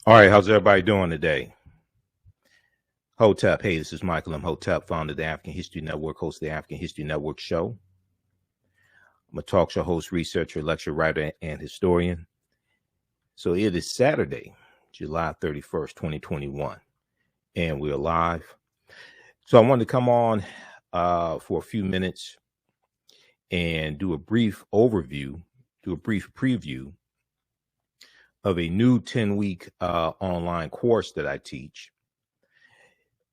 All right, how's everybody doing today? Hotep, hey, this is Michael Imhotep, founder of the African History Network, host of the African History Network show. I'm a talk show host, researcher, lecturer, writer, and historian. So it is Saturday, July 31st, 2021, and we're live. So I wanted to come on for a few minutes and do a brief overview, do a brief preview of a new 10-week online course that I teach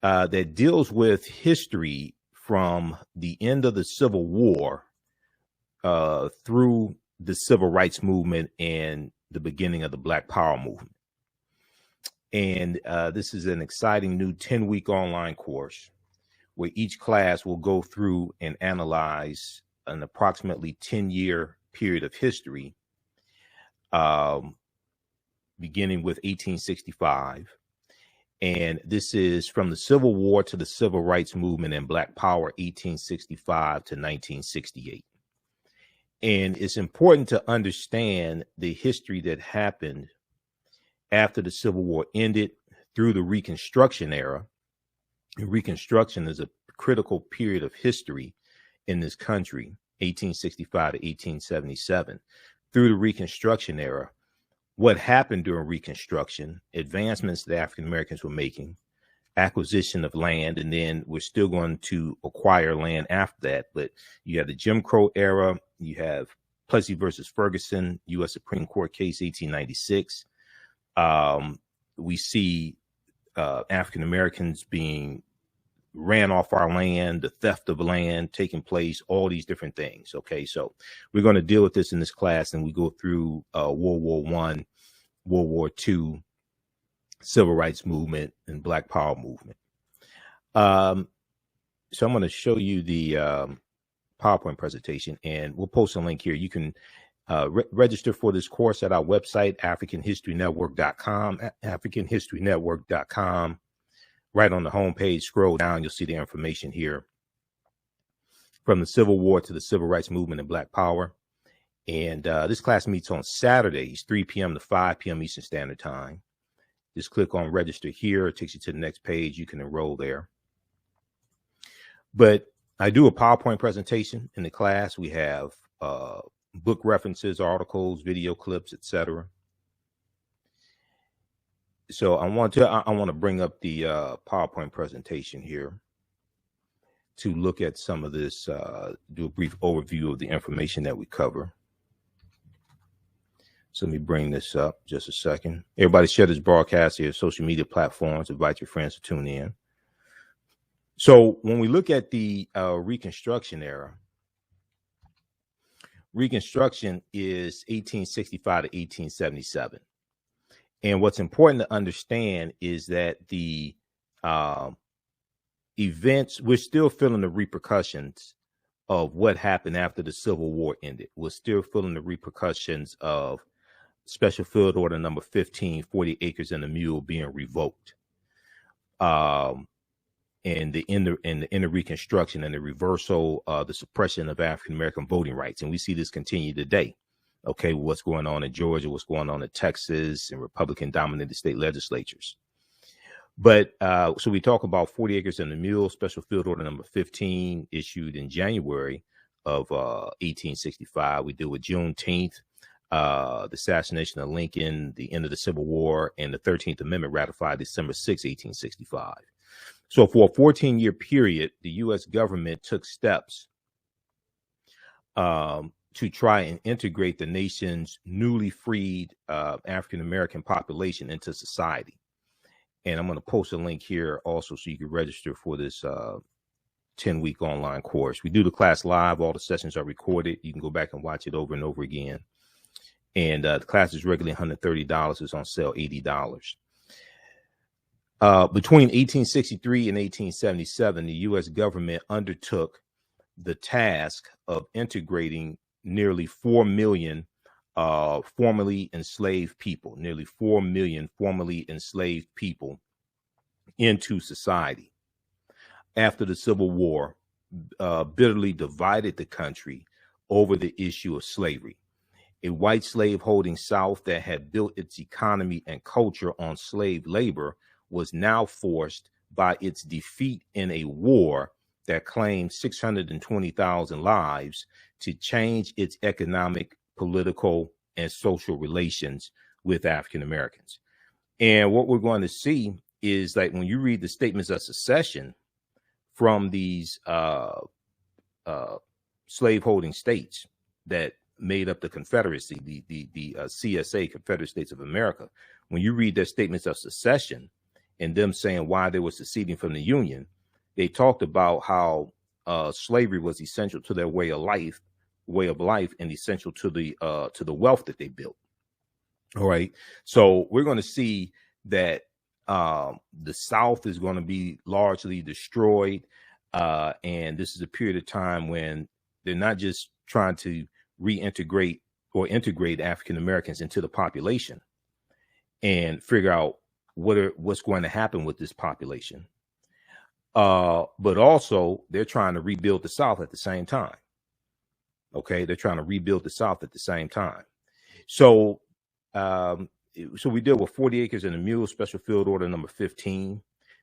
that deals with history from the end of the Civil War through the Civil Rights Movement and the beginning of the Black Power movement. And this is an exciting new 10-week online course where each class will go through and analyze an approximately 10-year period of history, beginning with 1865. And this is from the Civil War to the Civil Rights Movement and Black Power, 1865 to 1968. And it's important to understand the history that happened after the Civil War ended through the Reconstruction Era. And Reconstruction is a critical period of history in this country, 1865 to 1877. Through the Reconstruction Era, what happened during Reconstruction, advancements that African Americans were making, acquisition of land, and then we're still going to acquire land after that. But you have the Jim Crow era, you have Plessy versus Ferguson, U.S. Supreme Court case, 1896. We see African Americans being ran off our land, the theft of land taking place, all these different things. Okay, so we're going to deal with this in this class, and we go through World War I, World War II, Civil Rights Movement, and Black Power movement. So I'm going to show you the PowerPoint presentation, and we'll post a link here. You can register for this course at our website, AfricanHistoryNetwork.com, AfricanHistoryNetwork.com. Right on the homepage, scroll down, you'll see the information here. From the Civil War to the Civil Rights Movement and Black Power. And this class meets on Saturdays, 3 p.m. to 5 p.m. Eastern Standard Time. Just click on register here. It takes you to the next page. You can enroll there. But I do a PowerPoint presentation in the class. We have book references, articles, video clips, etc. So I want to bring up the PowerPoint presentation here to look at some of this, do a brief overview of the information that we cover. So let me bring this up just a second. Everybody share this broadcast here, social media platforms, invite your friends to tune in. So when we look at the Reconstruction era, Reconstruction is 1865 to 1877. And what's important to understand is that the events, we're still feeling the repercussions of what happened after the Civil War ended. We're still feeling the repercussions of Special Field Order number 15, 40 Acres and a Mule being revoked. And the end of Reconstruction and the reversal, the suppression of African American voting rights. And we see this continue today. Okay, what's going on in Georgia, what's going on in Texas and Republican-dominated state legislatures. But so we talk about 40 Acres and a Mule, Special Field Order number 15, issued in January of 1865. We deal with Juneteenth, the assassination of Lincoln, the end of the Civil War, and the 13th Amendment ratified December 6, 1865. So for a 14-year period, the U.S. government took steps to try and integrate the nation's newly freed African-American population into society. And I'm going to post a link here also so you can register for this 10-week online course. We do the class live. All the sessions are recorded. You can go back and watch it over and over again. And the class is regularly $130. It's on sale $80. Between 1863 and 1877, the U.S. government undertook the task of integrating nearly 4 million formerly enslaved people, nearly 4 million formerly enslaved people into society. After the Civil War, bitterly divided the country over the issue of slavery. A white slave-holding South that had built its economy and culture on slave labor was now forced by its defeat in a war that claimed 620,000 lives to change its economic, political, and social relations with African Americans. And what we're going to see is, like, when you read the statements of secession from these slaveholding states that made up the Confederacy, the CSA, Confederate States of America, when you read their statements of secession and them saying why they were seceding from the Union, they talked about how slavery was essential to their way of life, and essential to the wealth that they built. All right. So we're going to see that the South is going to be largely destroyed. And this is a period of time when they're not just trying to reintegrate or integrate African Americans into the population and figure out what's going to happen with this population. But also they're trying to rebuild the South at the same time. Okay. They're trying to rebuild the South at the same time. So we deal with 40 Acres and a Mule, Special Field Order number 15,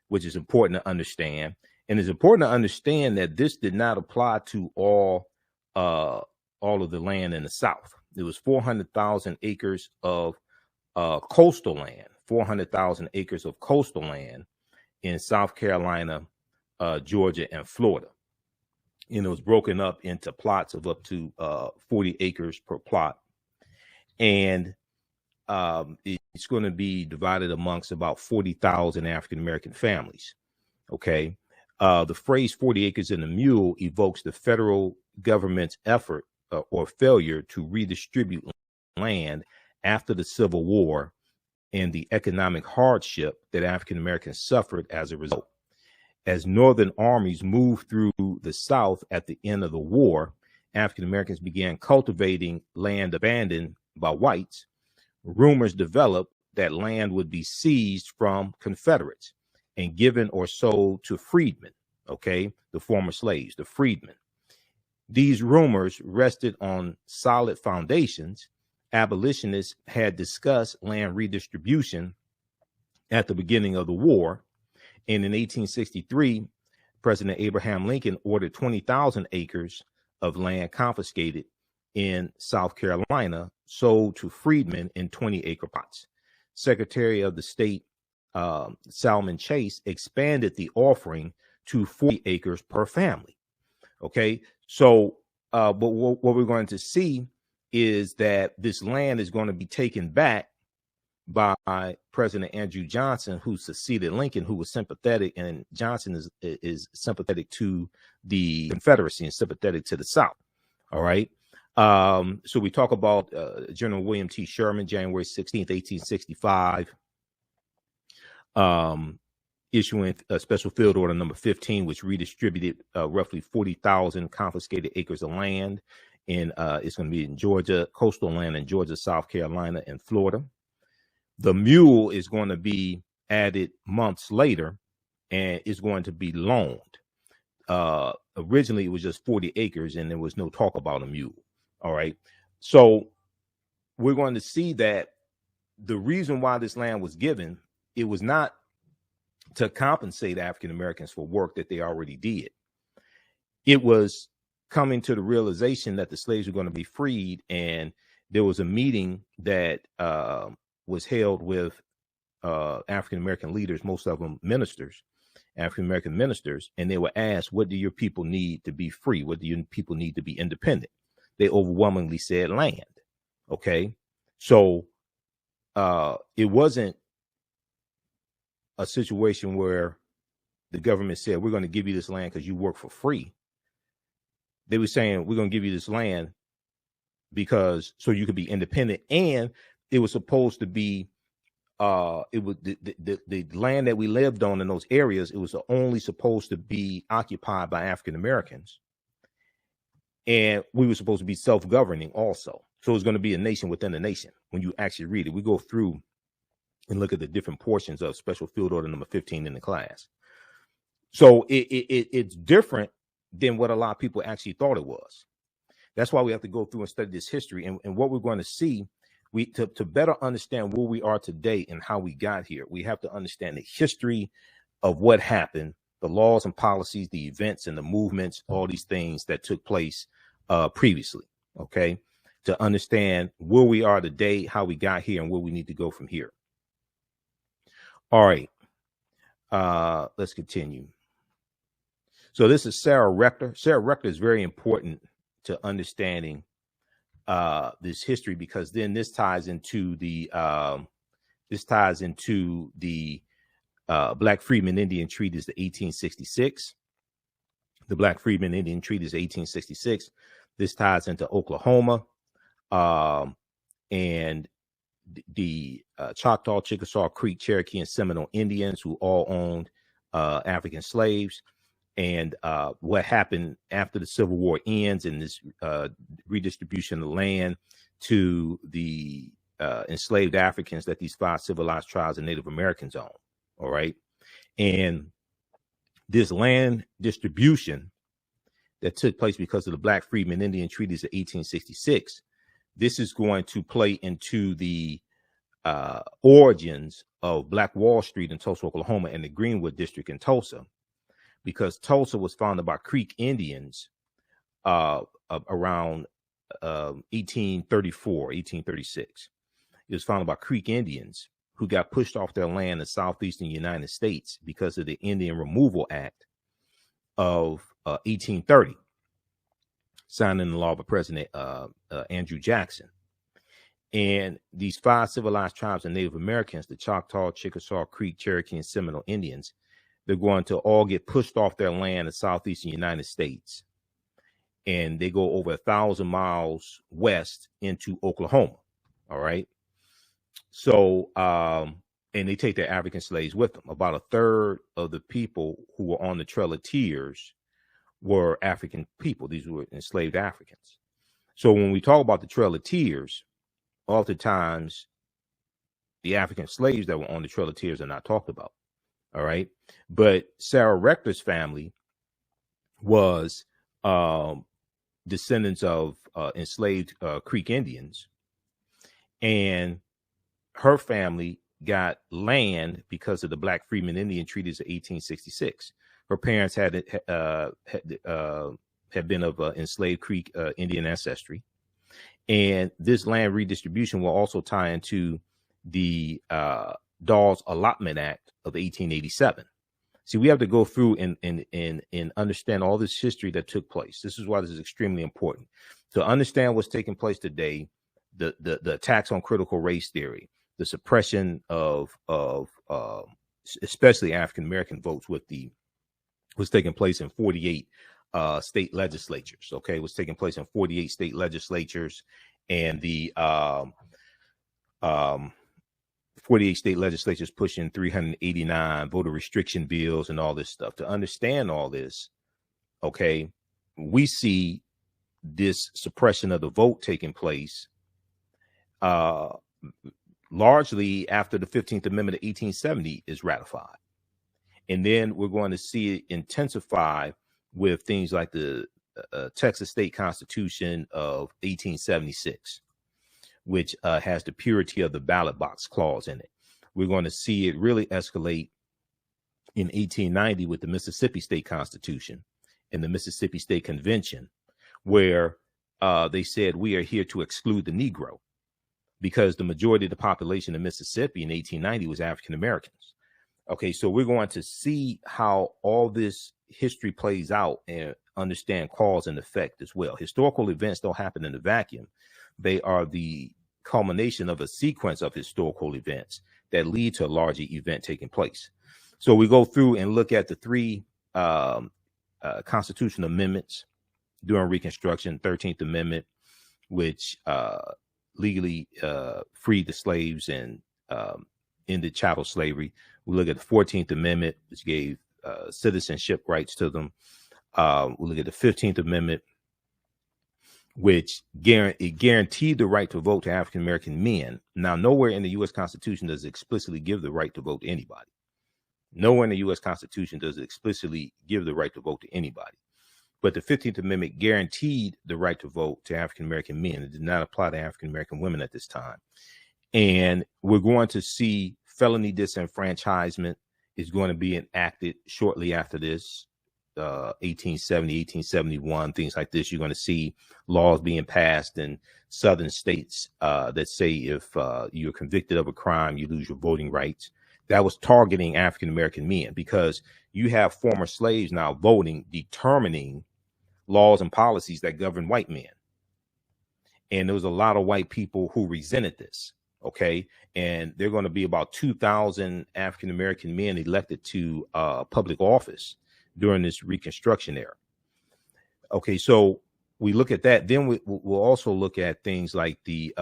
which is important to understand. And it's important to understand that this did not apply to all of the land in the South. There was 400,000 acres of coastal land, 400,000 acres of coastal land in South Carolina, Georgia, and Florida. And it was broken up into plots of up to 40 acres per plot. And it's going to be divided amongst about 40,000 African-American families. Okay. The phrase 40 acres and a mule evokes the federal government's effort or failure to redistribute land after the Civil War and the economic hardship that African-Americans suffered as a result. As Northern armies moved through the South at the end of the war, African-Americans began cultivating land abandoned by whites. Rumors developed that land would be seized from Confederates and given or sold to freedmen, okay, the former slaves, the freedmen. These rumors rested on solid foundations. Abolitionists had discussed land redistribution at the beginning of the war. And in 1863, President Abraham Lincoln ordered 20,000 acres of land confiscated in South Carolina, sold to freedmen in 20-acre plots. Secretary of the State Salmon Chase expanded the offering to 40 acres per family. Okay, so but what we're going to see is that this land is going to be taken back by President Andrew Johnson, who succeeded Lincoln, who was sympathetic, and Johnson is sympathetic to the Confederacy and sympathetic to the South. All right. So we talk about General William T. Sherman, January 16th, 1865, issuing a Special Field Order number 15, which redistributed roughly 40,000 confiscated acres of land. And it's going to be in Georgia, coastal land in Georgia, South Carolina, and Florida. The mule is going to be added months later, and it's going to be loaned. Originally, it was just 40 acres, and there was no talk about a mule. All right. So we're going to see that the reason why this land was given, it was not to compensate African Americans for work that they already did. It was coming to the realization that the slaves were going to be freed. And there was a meeting that was held with African American leaders, most of them ministers, African American ministers. And they were asked, what do your people need to be free? What do your people need to be independent? They overwhelmingly said land. Okay. So it wasn't a situation where the government said, we're going to give you this land because you work for free. They were saying, we're going to give you this land because so you could be independent. And it was supposed to be it was the land that we lived on in those areas. It was only supposed to be occupied by African Americans. And we were supposed to be self-governing also. So it's going to be a nation within a nation. When you actually read it, we go through and look at the different portions of Special Field Order number 15 in the class. So it's different than what a lot of people actually thought it was. That's why we have to go through and study this history. And what we're going to see, to better understand where we are today and how we got here, we have to understand the history of what happened, the laws and policies, the events and the movements, all these things that took place previously. Okay. To understand where we are today, how we got here, and where we need to go from here. All right. Let's continue. So this is Sarah Rector. Sarah Rector is very important to understanding this history, because then this ties into the Black Freedmen Indian Treaties, the 1866. The Black Freedmen Indian Treaties, 1866. This ties into Oklahoma, and the Choctaw, Chickasaw, Creek, Cherokee, and Seminole Indians, who all owned African slaves. And what happened after the Civil War ends, and this redistribution of land to the enslaved Africans that these 5 civilized tribes and Native Americans own. All right. And this land distribution that took place because of the Black Freedmen Indian Treaties of 1866, this is going to play into the origins of Black Wall Street in Tulsa, Oklahoma, and the Greenwood District in Tulsa, because Tulsa was founded by Creek Indians around 1834, 1836. It was founded by Creek Indians who got pushed off their land in the southeastern United States because of the Indian Removal Act of 1830, signed into law by President Andrew Jackson. And these 5 civilized tribes of Native Americans, the Choctaw, Chickasaw, Creek, Cherokee, and Seminole Indians, they're going to all get pushed off their land in the southeastern United States. And they go over 1,000 miles west into Oklahoma. All right. So, and they take their African slaves with them. About a third of the people who were on the Trail of Tears were African people. These were enslaved Africans. So when we talk about the Trail of Tears, oftentimes the African slaves that were on the Trail of Tears are not talked about. All right. But Sarah Rector's family was descendants of enslaved Creek Indians. And her family got land because of the Black Freedmen Indian Treaties of 1866. Her parents had been of enslaved Creek Indian ancestry. And this land redistribution will also tie into the Dawes Allotment Act of 1887. See, we have to go through and understand all this history that took place. This is why this is extremely important. To understand what's taking place today, the attacks on critical race theory, the suppression of especially African American votes was taking place in 48 state legislatures. Okay, it was taking place in 48 state legislatures, and the 48 state legislatures pushing 389 voter restriction bills and all this stuff. To understand all this, okay, we see this suppression of the vote taking place largely after the 15th Amendment of 1870 is ratified. And then we're going to see it intensify with things like the Texas State Constitution of 1876, which has the purity of the ballot box clause in it. We're going to see it really escalate in 1890 with the Mississippi State Constitution and the Mississippi State Convention, where they said we are here to exclude the Negro, because the majority of the population in Mississippi in 1890 was African Americans. Okay, so we're going to see how all this history plays out and understand cause and effect as well. Historical events don't happen in a vacuum. They are the culmination of a sequence of historical events that lead to a larger event taking place. So we go through and look at the 3 constitutional amendments during Reconstruction. 13th Amendment, which legally freed the slaves and ended chattel slavery. We look at the 14th Amendment, which gave citizenship rights to them. We look at the 15th Amendment, which guaranteed the right to vote to African American men. Now, nowhere in the U.S. Constitution does it explicitly give the right to vote to anybody. Nowhere in the U.S. Constitution does it explicitly give the right to vote to anybody. But the 15th Amendment guaranteed the right to vote to African American men. It did not apply to African American women at this time. And we're going to see felony disenfranchisement is going to be enacted shortly after this. 1870, 1871, things like this. You're going to see laws being passed in southern states that say if you're convicted of a crime, you lose your voting rights. That was targeting African American men, because you have former slaves now voting, determining laws and policies that govern white men. And there was a lot of white people who resented this. Okay. And there are going to be about 2,000 African American men elected to public office during this Reconstruction era. Okay, so we look at that. Then we'll also look at things like the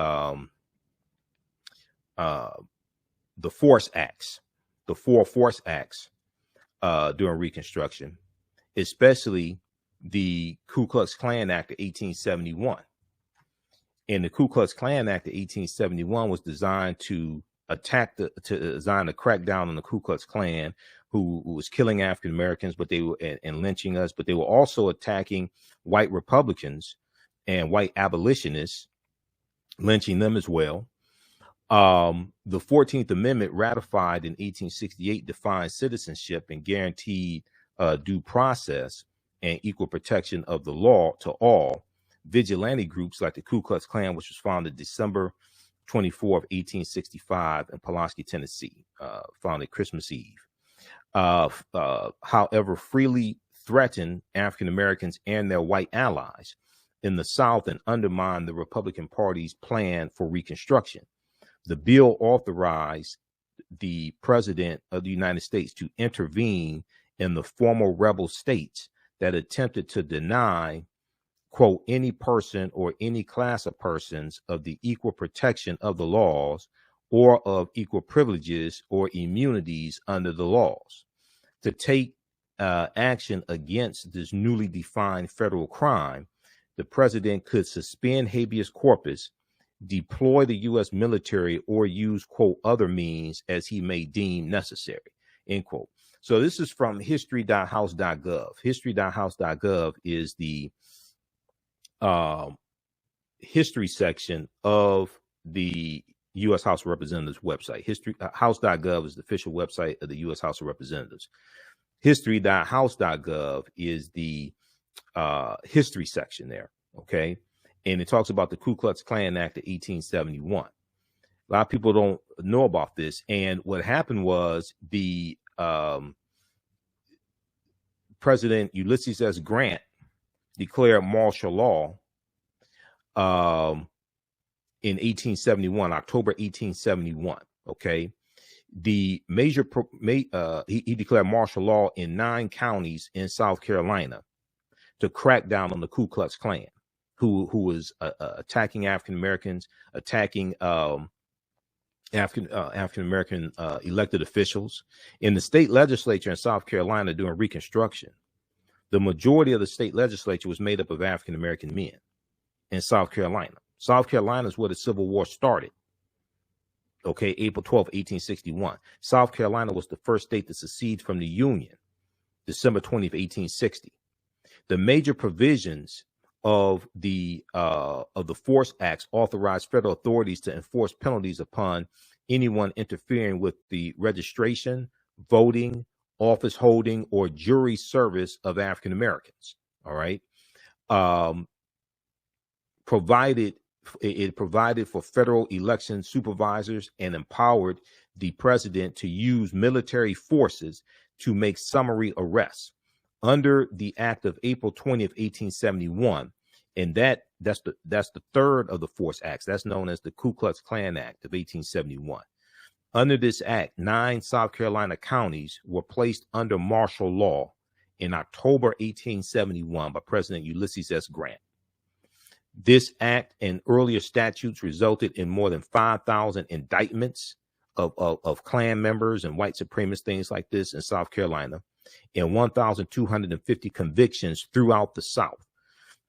force acts, the 4 force acts during Reconstruction, especially the Ku Klux Klan Act of 1871. And the Ku Klux Klan Act of 1871 was designed to design to crack down on the Ku Klux Klan, who was killing African Americans, but they were and lynching us, but they were also attacking white Republicans and white abolitionists, lynching them as well. The 14th Amendment, ratified in 1868, defined citizenship and guaranteed due process and equal protection of the law to all. Vigilante groups like the Ku Klux Klan, which was founded December 24th, 1865 in Pulaski, Tennessee, founded Christmas Eve. However, freely threatened African Americans and their white allies in the South and undermined the Republican Party's plan for Reconstruction. The bill authorized the President of the United States to intervene in the former rebel states that attempted to deny, quote, any person or any class of persons of the equal protection of the laws or of equal privileges or immunities under the laws. To take action against this newly defined federal crime, the president could suspend habeas corpus, deploy the U.S. military, or use, quote, other means as he may deem necessary, end quote. So this is from history.house.gov. History.house.gov is the history section of the U.S. House of Representatives website. House.gov is the official website of the U.S. House of Representatives. History.house.gov is the history section there. Okay. And it talks about the Ku Klux Klan Act of 1871. A lot of people don't know about this. And what happened was the President Ulysses S. Grant declared martial law in 1871, October 1871. Okay. The major he declared martial law in 9 counties in South Carolina to crack down on the Ku Klux Klan, who was attacking African Americans, attacking African American elected officials. In the state legislature in South Carolina during Reconstruction, the majority of the state legislature was made up of African American men in South Carolina. South Carolina is where the Civil War started. Okay, April 12, 1861. South Carolina was the first state to secede from the Union, December 20th, 1860. The major provisions of the Force Acts authorized federal authorities to enforce penalties upon anyone interfering with the registration, voting, office holding, or jury service of African Americans. All right. It provided for federal election supervisors and empowered the president to use military forces to make summary arrests under the Act of April 20th, 1871. And that's the third of the Force Acts. That's known as the Ku Klux Klan Act of 1871. Under this act, 9 South Carolina counties were placed under martial law in October 1871 by President Ulysses S. Grant. This act and earlier statutes resulted in more than 5,000 indictments of Klan members and white supremacists, things like this in South Carolina, and 1,250 convictions throughout the South.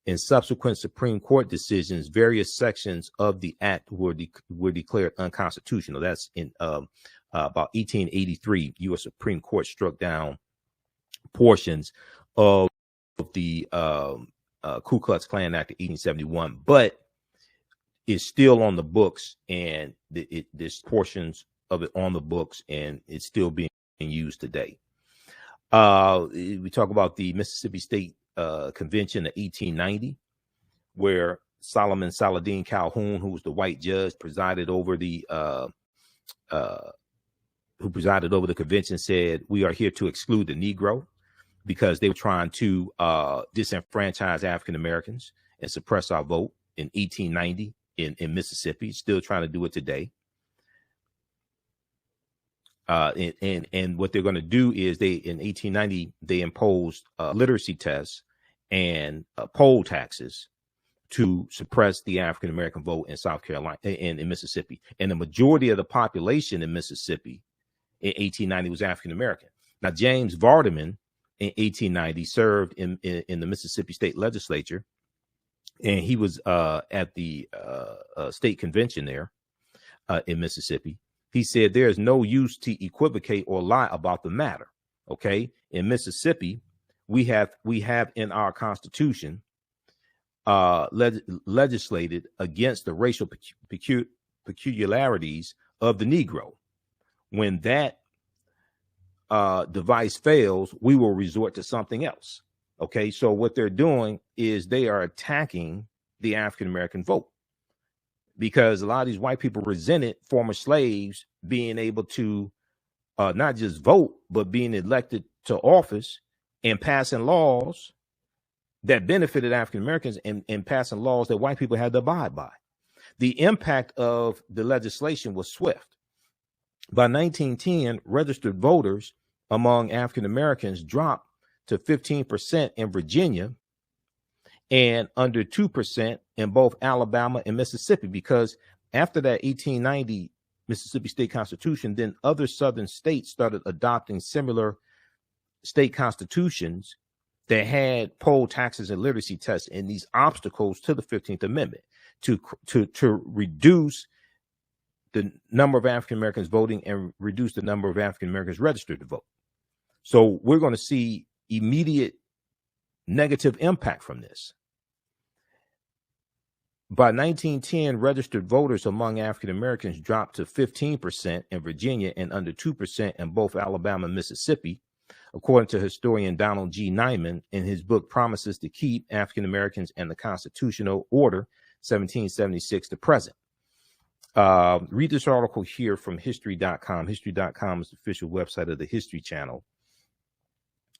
In subsequent Supreme Court decisions, various sections of the act were declared unconstitutional. That's in about 1883, U.S. Supreme Court struck down portions of the Ku Klux Klan Act of 1871, but it's still on the books, and there's portions of it on the books, and it's still being used today. We talk about the Mississippi State Convention of 1890, where Solomon Saladin Calhoun, who was the white judge, presided over the convention, said, "We are here to exclude the Negro," because they were trying to disenfranchise African Americans and suppress our vote in 1890 in Mississippi. Still trying to do it today. And what they're going to do is in 1890 they imposed literacy tests and poll taxes to suppress the African American vote in South Carolina and in Mississippi. And the majority of the population in Mississippi in 1890 was African American. Now, James Vardaman in 1890 served in the Mississippi State Legislature, and he was at the state convention there in Mississippi. He said, "There is no use to equivocate or lie about the matter." Okay, in Mississippi, we have in our Constitution legislated against the racial peculiarities of the Negro. When that device fails, we will resort to something else. Okay, so what they're doing is they are attacking the African American vote, because a lot of these white people resented former slaves being able to not just vote, but being elected to office and passing laws that benefited African Americans, and passing laws that white people had to abide by. The impact of the legislation was swift. By 1910, registered voters among African Americans dropped to 15% in Virginia and under 2% in both Alabama and Mississippi, because after that 1890 Mississippi State Constitution, then other Southern states started adopting similar state constitutions that had poll taxes and literacy tests and these obstacles to the 15th Amendment to reduce the number of African Americans voting and reduce the number of African Americans registered to vote. So we're going to see immediate negative impact from this. By 1910, registered voters among African Americans dropped to 15% in Virginia and under 2% in both Alabama and Mississippi, according to historian Donald G. Nyman in his book Promises to Keep: African Americans and the Constitutional Order, 1776 to present. Read this article here from history.com. History.com is the official website of the History Channel.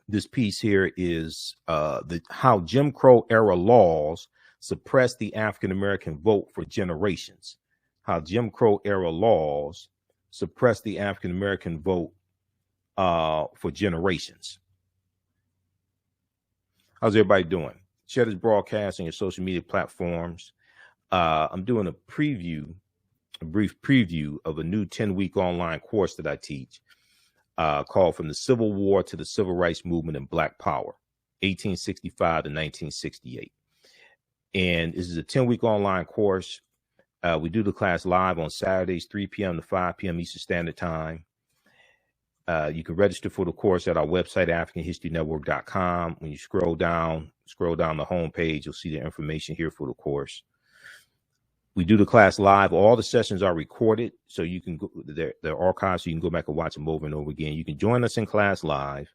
This piece here is how Jim Crow era laws suppressed the African American vote for generations. How Jim Crow era laws suppressed the African American vote for generations. How's everybody doing? Share this broadcast on your social media platforms. I'm doing a brief preview of a new 10-week online course that I teach called From the Civil War to the Civil Rights Movement and Black Power, 1865 to 1968. And this is a 10-week online course. We do the class live on Saturdays, 3 p.m. to 5 p.m. Eastern Standard Time. You can register for the course at our website, AfricanHistoryNetwork.com. When you scroll down the homepage, you'll see the information here for the course. We do the class live. All the sessions are recorded, so you can go, they're archived, so you can go back and watch them over and over again. You can join us in class live.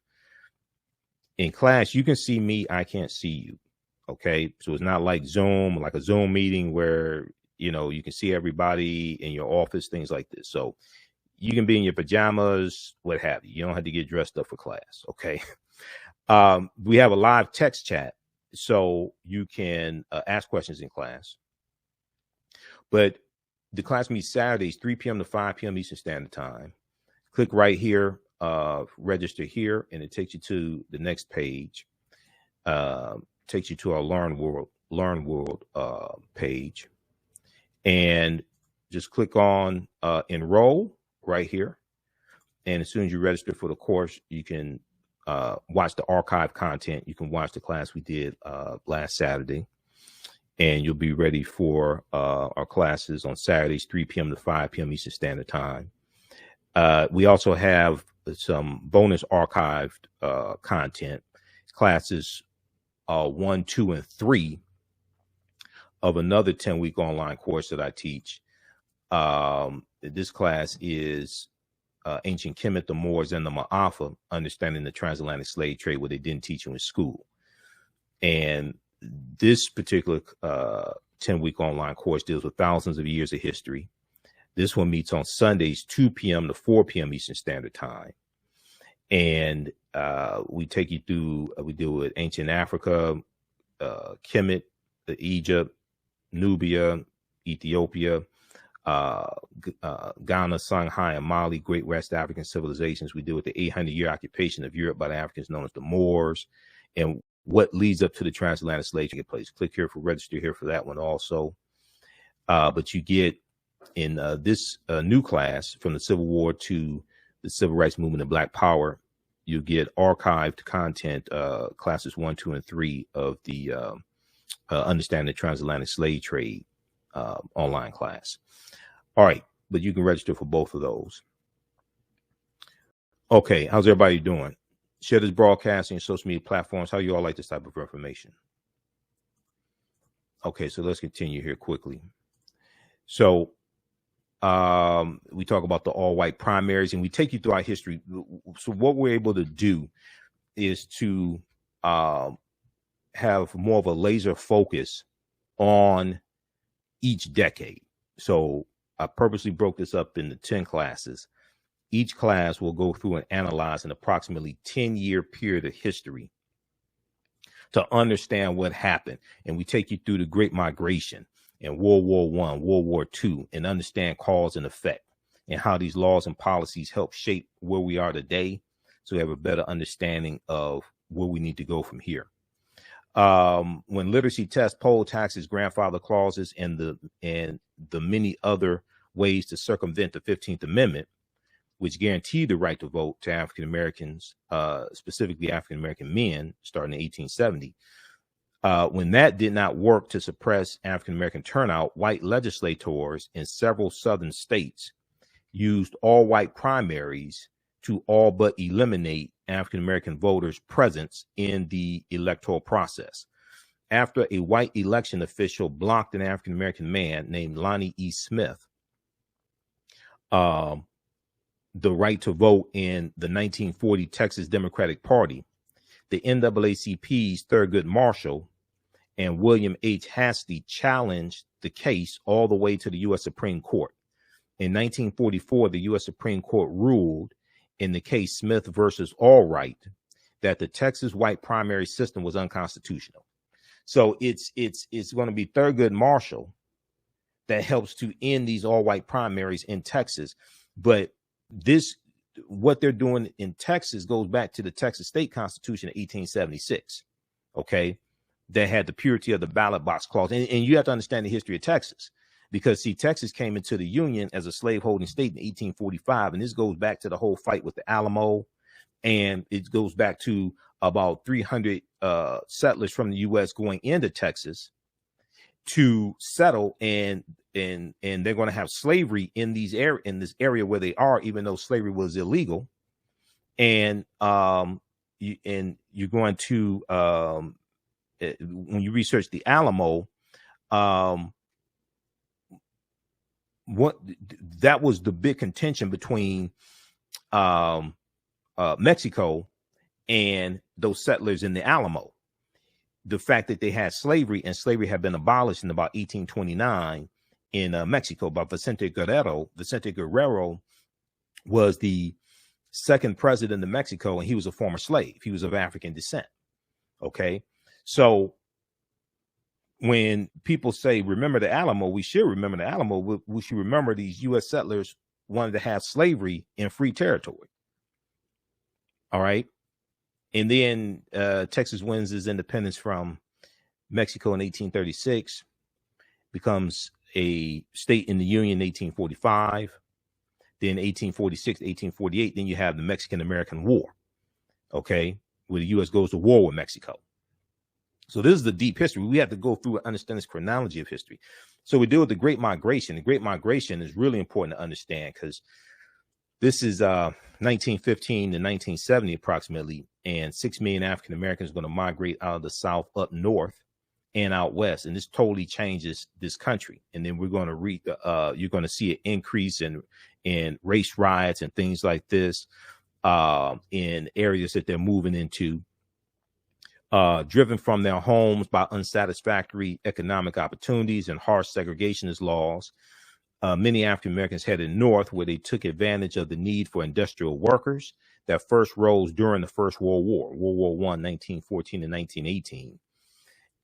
In class, you can see me, I can't see you. Okay, so it's not like Zoom, like a Zoom meeting where, you can see everybody in your office, things like this. So you can be in your pajamas, what have you. You don't have to get dressed up for class. Okay. We have a live text chat, so you can ask questions in class. But the class meets Saturdays, 3 p.m. to 5 p.m. Eastern Standard Time. Click right here, register here, and it takes you to the next page. Takes you to our Learn World page. And just click on enroll right here. And as soon as you register for the course, you can watch the archive content. You can watch the class we did last Saturday. And you'll be ready for our classes on Saturdays, 3 p.m. to 5 p.m. Eastern Standard Time. We also have some bonus archived content, classes 1, 2, and 3 of another 10-week online course that I teach. This class is Ancient Kemet, the Moors, and the Ma'afa, Understanding the Transatlantic Slave Trade, what they didn't teach you in school. And this particular 10-week online course deals with thousands of years of history. This one meets on Sundays, 2 p.m. to 4 p.m. Eastern Standard Time. And we take you through, we deal with ancient Africa, Kemet, Egypt, Nubia, Ethiopia, Ghana, Songhai, and Mali, great West African civilizations. We deal with the 800-year occupation of Europe by the Africans known as the Moors, and what leads up to the transatlantic slave trade place. Click here for register here for that one also. But you get in this new class, from the Civil War to the Civil Rights Movement and Black Power, you get archived content, classes 1, 2, and 3 of the Understanding the Transatlantic Slave Trade online class. All right, but you can register for both of those. Okay, how's everybody doing? Share this broadcast on your social media platforms. How you all like this type of information? Okay, so let's continue here quickly. So we talk about the all-white primaries, and we take you through our history. So what we're able to do is to have more of a laser focus on each decade. So I purposely broke this up into 10 classes. Each class will go through and analyze an approximately 10-year period of history to understand what happened. And we take you through the Great Migration and World War I, World War II, and understand cause and effect and how these laws and policies help shape where we are today, so we have a better understanding of where we need to go from here. When literacy tests, poll taxes, grandfather clauses, and the many other ways to circumvent the 15th Amendment, which guaranteed the right to vote to African Americans, specifically African American men, starting in 1870. When that did not work to suppress African American turnout, white legislators in several southern states used all white primaries to all but eliminate African American voters' presence in the electoral process. After a white election official blocked an African American man named Lonnie E. Smith the right to vote in the 1940 Texas Democratic Party, the NAACP's Thurgood Marshall and William H. Hastie challenged the case all the way to the U.S. Supreme Court. In 1944, the U.S. Supreme Court ruled in the case Smith versus Allwright that the Texas white primary system was unconstitutional. So it's going to be Thurgood Marshall that helps to end these all white primaries in Texas. But what they're doing in Texas goes back to the Texas State Constitution of 1876. Okay, that had the purity of the ballot box clause. And you have to understand the history of Texas, because see, Texas came into the Union as a slaveholding state in 1845. And this goes back to the whole fight with the Alamo. And it goes back to about 300 settlers from the U.S. going into Texas to settle, and they're going to have slavery in this area where they are, even though slavery was illegal. And you're going to when you research the Alamo, what that was the big contention between Mexico and those settlers in the Alamo. The fact that they had slavery, and slavery had been abolished in about 1829 in Mexico by Vicente Guerrero. Vicente Guerrero was the second president of Mexico, and he was a former slave. He was of African descent. Okay. So when people say, remember the Alamo, we should remember the Alamo. We should remember these U.S. settlers wanted to have slavery in free territory. All right. And then Texas wins its independence from Mexico in 1836, becomes a state in the Union in 1845. Then 1846, 1848, then you have the Mexican-American War, okay, where the U.S. goes to war with Mexico. So this is the deep history. We have to go through and understand this chronology of history. So we deal with the Great Migration. The Great Migration is really important to understand, because This is 1915 to 1970 approximately, and 6 million African Americans are going to migrate out of the South up north and out west, and this totally changes this country. And then we're going to read you're going to see an increase in race riots and things like this in areas that they're moving into, driven from their homes by unsatisfactory economic opportunities and harsh segregationist laws. Many African Americans headed north, where they took advantage of the need for industrial workers that first rose during the First World War, World War I, 1914 to 1918.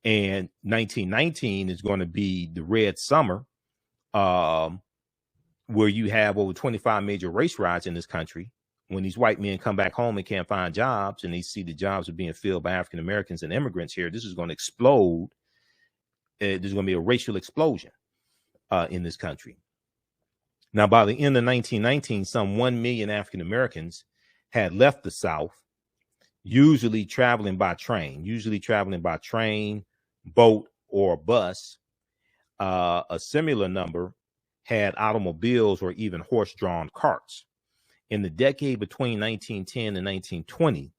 And 1919 is going to be the Red Summer, where you have over 25 major race riots in this country. When these white men come back home and can't find jobs, and they see the jobs are being filled by African Americans and immigrants here, this is going to explode. There's going to be a racial explosion in this country. Now, by the end of 1919, some 1 million African Americans had left the South, usually traveling by train, boat, or bus. A similar number had automobiles or even horse-drawn carts. In the decade between 1910 and 1920,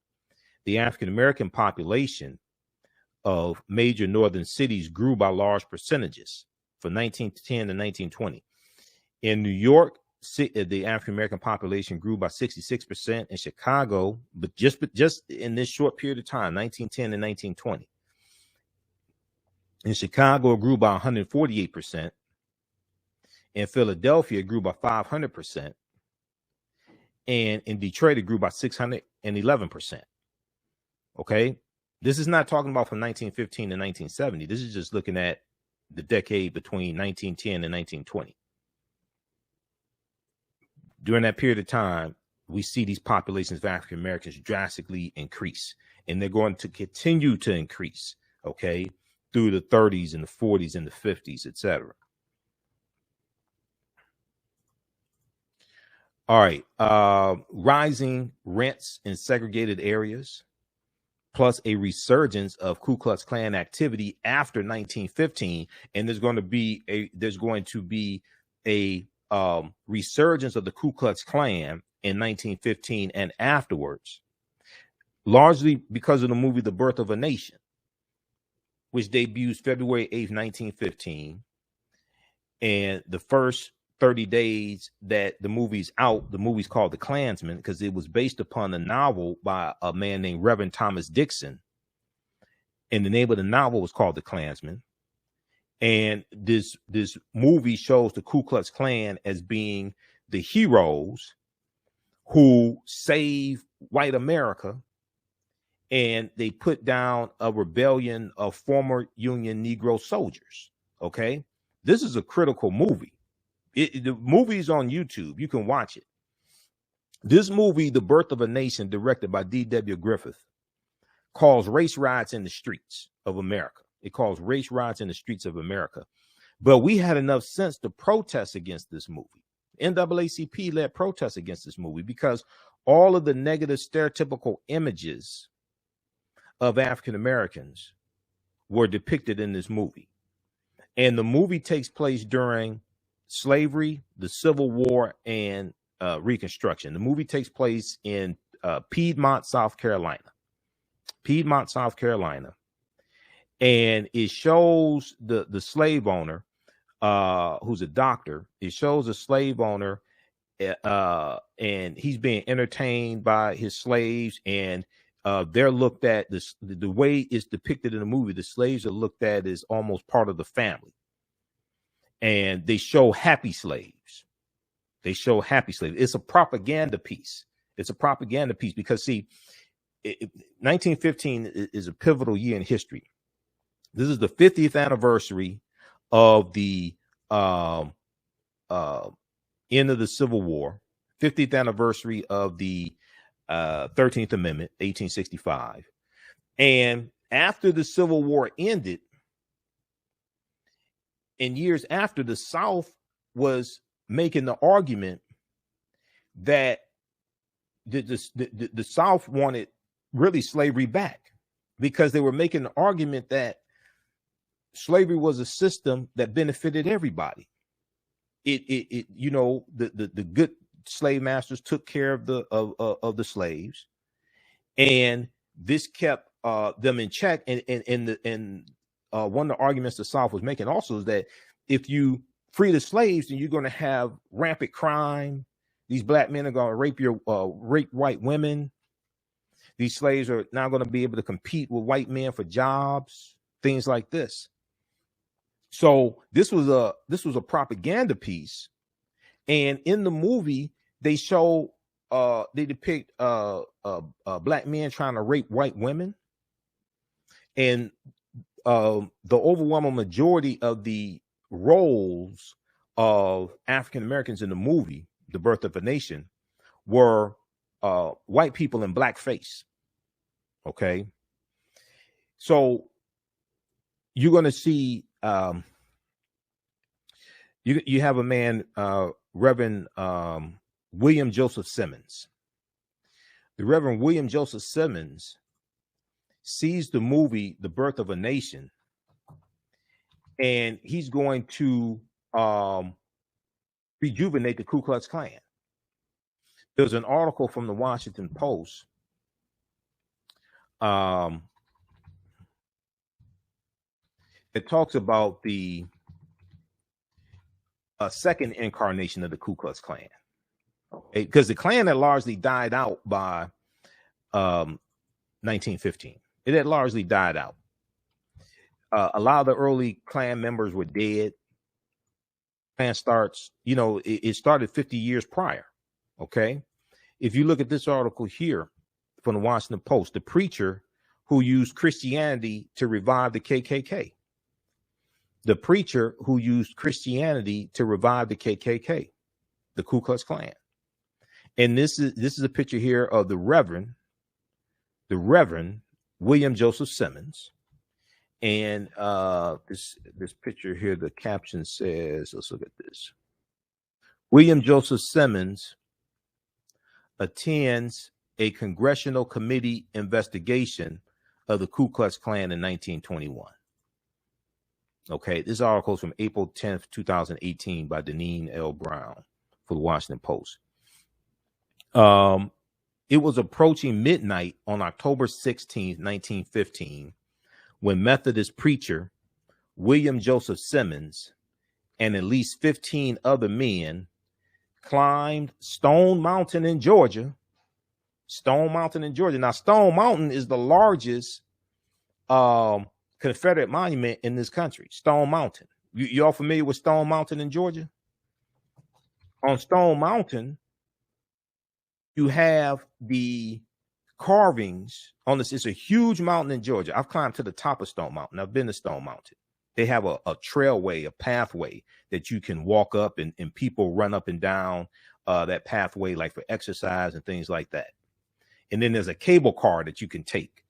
the African American population of major northern cities grew by large percentages from 1910 to 1920. In New York, the African American population grew by 66%. In Chicago, but just in this short period of time, 1910 and 1920. In Chicago, it grew by 148%. In Philadelphia, it grew by 500%. And in Detroit, it grew by 611%. Okay. This is not talking about from 1915 to 1970. This is just looking at the decade between 1910 and 1920. During that period of time, we see these populations of African Americans drastically increase, and they're going to continue to increase, okay, through the 30s and the 40s and the 50s, etc. All right. Rising rents in segregated areas, plus a resurgence of Ku Klux Klan activity after 1915, and there's going to be a resurgence of the Ku Klux Klan in 1915 and afterwards, largely because of the movie The Birth of a Nation, which debuts February 8th, 1915. And the first 30 days that the movie's out, the movie's called The Klansman, because it was based upon a novel by a man named Reverend Thomas Dixon. And the name of the novel was called The Klansman. And this movie shows the Ku Klux Klan as being the heroes who save white America, and they put down a rebellion of former Union Negro soldiers. Okay, this is a critical movie. The movie is on YouTube. You can watch it. This movie, The Birth of a Nation, directed by D.W. Griffith, calls race riots in the streets of America. It calls race riots in the streets of America. But we had enough sense to protest against this movie. NAACP led protests against this movie because all of the negative stereotypical images of African Americans were depicted in this movie. And the movie takes place during slavery, the Civil War, and Reconstruction. The movie takes place in Piedmont, South Carolina. And it shows the slave owner, who's a doctor. It shows a slave owner, and he's being entertained by his slaves, and they're looked at the way it's depicted in the movie. The slaves are looked at as almost part of the family, and they show happy slaves. It's a propaganda piece. Because see, 1915 is a pivotal year in history. This is the 50th anniversary of the end of the Civil War, 50th anniversary of the 13th Amendment, 1865. And after the Civil War ended, and years after, the South was making the argument that the South wanted really slavery back, because they were making the argument that slavery was a system that benefited everybody. The good slave masters took care of the slaves, and this kept them in check. And one of the arguments the South was making also is that if you free the slaves, then you're going to have rampant crime. These black men are going to rape white women. These slaves are now going to be able to compete with white men for jobs, things like this. So this was a propaganda piece, and in the movie they depict black men trying to rape white women, and the overwhelming majority of the roles of African Americans in the movie, The Birth of a Nation, were white people in blackface. Okay, so you're going to see you have a man, Reverend William Joseph Simmons. The Reverend William Joseph Simmons sees the movie The Birth of a Nation, and he's going to rejuvenate the Ku Klux Klan. There's an article from the Washington Post it talks about the second incarnation of the Ku Klux Klan, because the Klan had largely died out by 1915. It had largely died out. A lot of the early Klan members were dead. Klan starts, it started 50 years prior. Okay, if you look at this article here from the Washington Post, the preacher who used Christianity to revive the KKK. The preacher who used Christianity to revive the KKK, the Ku Klux Klan. And this is a picture here of the Reverend William Joseph Simmons. And this picture here, the caption says, let's look at this. William Joseph Simmons attends a congressional committee investigation of the Ku Klux Klan in 1921. Okay, this article is from April 10th, 2018 by Deneen L. Brown for the Washington Post. It was approaching midnight on October 16th, 1915, when Methodist preacher William Joseph Simmons and at least 15 other men climbed Stone Mountain in Georgia. Stone Mountain in Georgia. Now, Stone Mountain is the largest Confederate monument in this country. Stone Mountain. You all familiar with Stone Mountain in Georgia? On Stone Mountain, you have the carvings on this. It's a huge mountain in Georgia. I've climbed to the top of Stone Mountain. I've been to Stone Mountain. They have a trailway, a pathway that you can walk up, and people run up and down that pathway, like for exercise and things like that. And then there's a cable car that you can take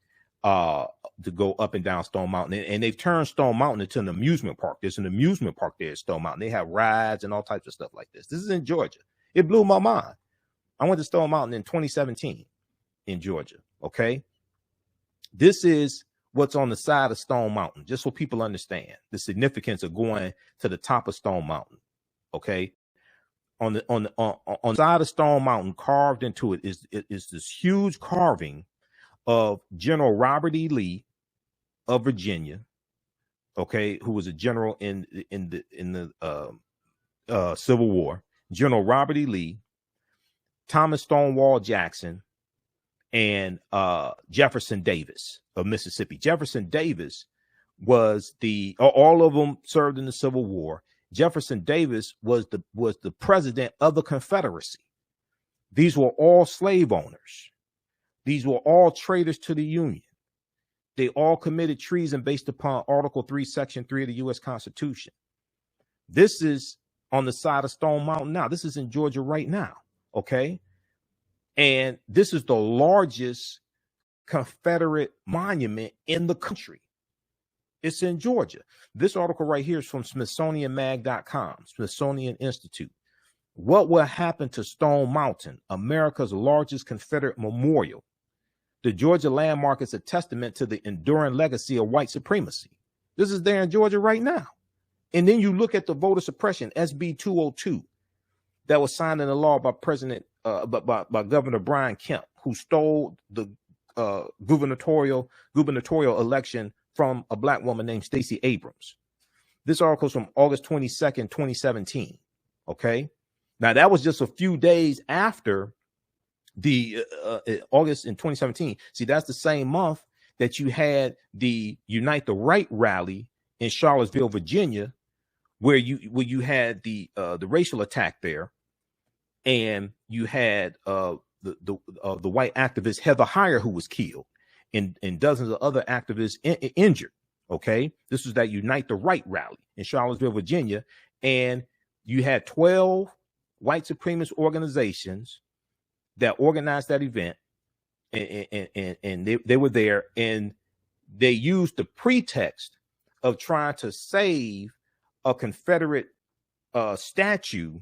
to go up and down Stone Mountain. And they've turned Stone Mountain into an amusement park. There's an amusement park there at Stone Mountain. They have rides and all types of stuff like this. This is in Georgia. It blew my mind. I went to Stone Mountain in 2017 in Georgia. Okay. This is what's on the side of Stone Mountain, just so people understand the significance of going to the top of Stone Mountain. Okay. On the side of Stone Mountain, carved into it is this huge carving of General Robert E. Lee of Virginia, okay, who was a general in the Civil War. General Robert E. Lee, Thomas Stonewall Jackson, and Jefferson Davis of Mississippi. Jefferson Davis was all of them served in the Civil War. Jefferson Davis was the president of the Confederacy. These were all slave owners. These were all traitors to the Union. They all committed treason based upon Article 3, Section 3 of the U.S. Constitution. This is on the side of Stone Mountain now. This is in Georgia right now, okay? And this is the largest Confederate monument in the country. It's in Georgia. This article right here is from SmithsonianMag.com, Smithsonian Institute. What will happen to Stone Mountain, America's largest Confederate memorial? The Georgia landmark is a testament to the enduring legacy of white supremacy. This is there in Georgia right now. And then you look at the voter suppression, SB 202. that was signed into law by by Governor Brian Kemp, who stole the gubernatorial election from a black woman named Stacey Abrams. This article is from August 22nd, 2017. Okay. Now that was just a few days after the August in 2017. See, that's the same month that you had the Unite the Right rally in Charlottesville, Virginia, where you had the racial attack there, and you had the white activist Heather Heyer, who was killed, and dozens of other activists injured. Okay, this was that Unite the Right rally in Charlottesville, Virginia, and you had 12 white supremacist organizations that organized that event, and they were there, and they used the pretext of trying to save a Confederate statue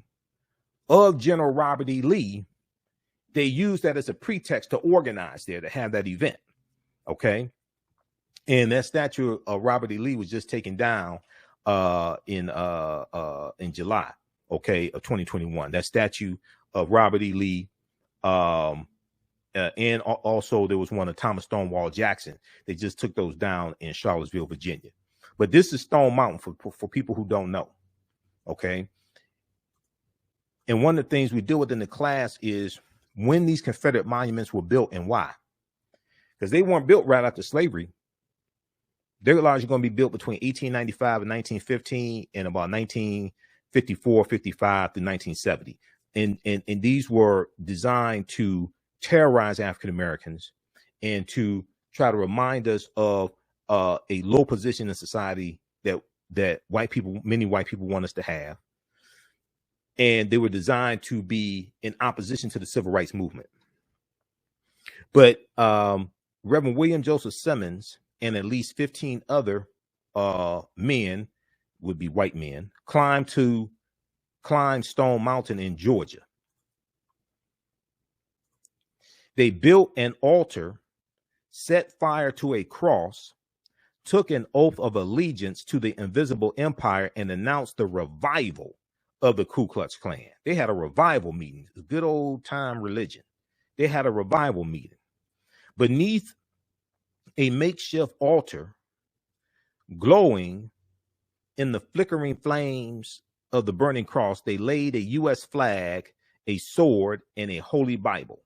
of General Robert E. Lee. They used that as a pretext to organize there, to have that event. Okay. And that statue of Robert E. Lee was just taken down in July, okay, of 2021. That statue of Robert E. Lee, and also there was one of Thomas Stonewall Jackson. They just took those down in Charlottesville, Virginia. But this is Stone Mountain for people who don't know. Okay. And one of the things we deal with in the class is when these Confederate monuments were built and why. Because they weren't built right after slavery. They're largely going to be built between 1895 and 1915 and about 1954, 55 through 1970. And these were designed to terrorize African Americans and to try to remind us of a low position in society that many white people want us to have. And they were designed to be in opposition to the civil rights movement. But Reverend William Joseph Simmons and at least 15 other men, would be white men, climbed Stone Mountain in Georgia. They built an altar, set fire to a cross, took an oath of allegiance to the invisible empire, and announced the revival of the Ku Klux Klan. They had a revival meeting, a good old time religion. They had a revival meeting. Beneath a makeshift altar, glowing in the flickering flames of the burning cross, they laid a U.S. flag, a sword, and a Holy Bible.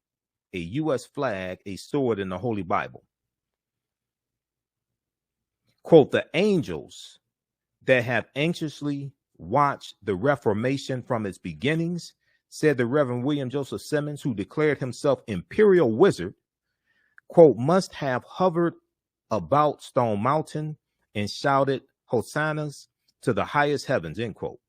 A U.S. flag, a sword, and a Holy Bible. Quote, the angels that have anxiously watched the Reformation from its beginnings, said the Reverend William Joseph Simmons, who declared himself Imperial Wizard, quote, must have hovered about Stone Mountain and shouted hosannas to the highest heavens, end quote.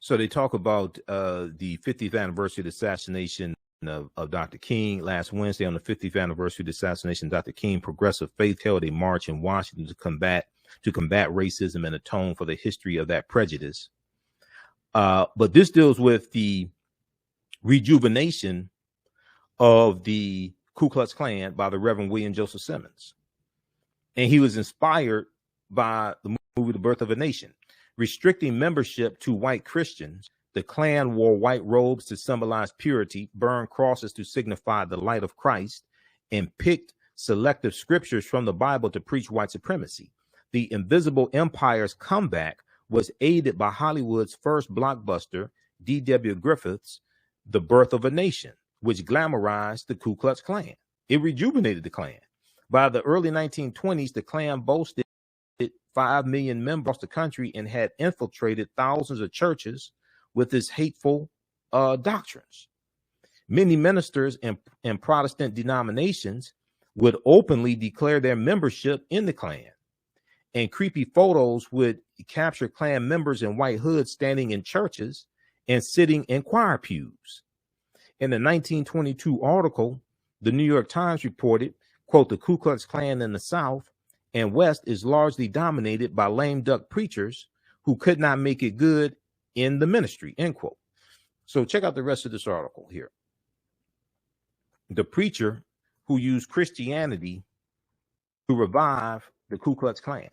So they talk about the 50th anniversary of the assassination of Dr. King. Last Wednesday, on the 50th anniversary of the assassination of Dr. King, Progressive Faith held a march in Washington to combat racism and atone for the history of that prejudice. But this deals with the rejuvenation of the Ku Klux Klan by the Reverend William Joseph Simmons. And he was inspired by the movie The Birth of a Nation. Restricting membership to white Christians, the Klan wore white robes to symbolize purity, burned crosses to signify the light of Christ, and picked selective scriptures from the Bible to preach white supremacy. The invisible empire's comeback was aided by Hollywood's first blockbuster, D.W. Griffith's The Birth of a Nation, which glamorized the Ku Klux Klan. It rejuvenated the Klan. By the early 1920s, the Klan boasted 5 million members across the country and had infiltrated thousands of churches with its hateful doctrines. Many ministers and Protestant denominations would openly declare their membership in the Klan, and creepy photos would capture Klan members in white hoods standing in churches and sitting in choir pews. In the 1922 article, the New York Times reported, quote, the Ku Klux Klan in the South and West is largely dominated by lame duck preachers who could not make it good in the ministry, end quote. So check out the rest of this article here. The preacher who used Christianity to revive the Ku Klux Klan.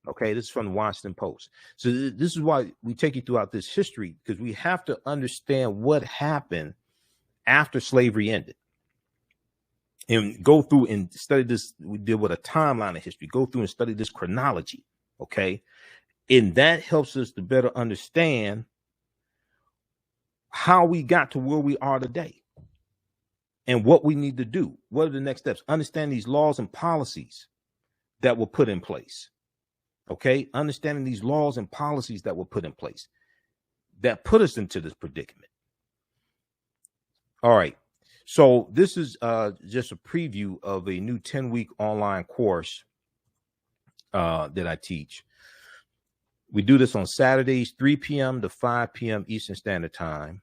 Okay, this is from the Washington Post. So this is why we take you throughout this history, because we have to understand what happened after slavery ended, and go through and study this. We deal with a timeline of history. Go through and study this chronology. Okay, and that helps us to better understand how we got to where we are today and what we need to do. What are the next steps? Understand these laws and policies that were put in place. Okay, understanding these laws and policies that were put in place that put us into this predicament. All right, so this is just a preview of a new 10-week online course that I teach. We do this on Saturdays, 3 p.m. to 5 p.m. Eastern Standard Time,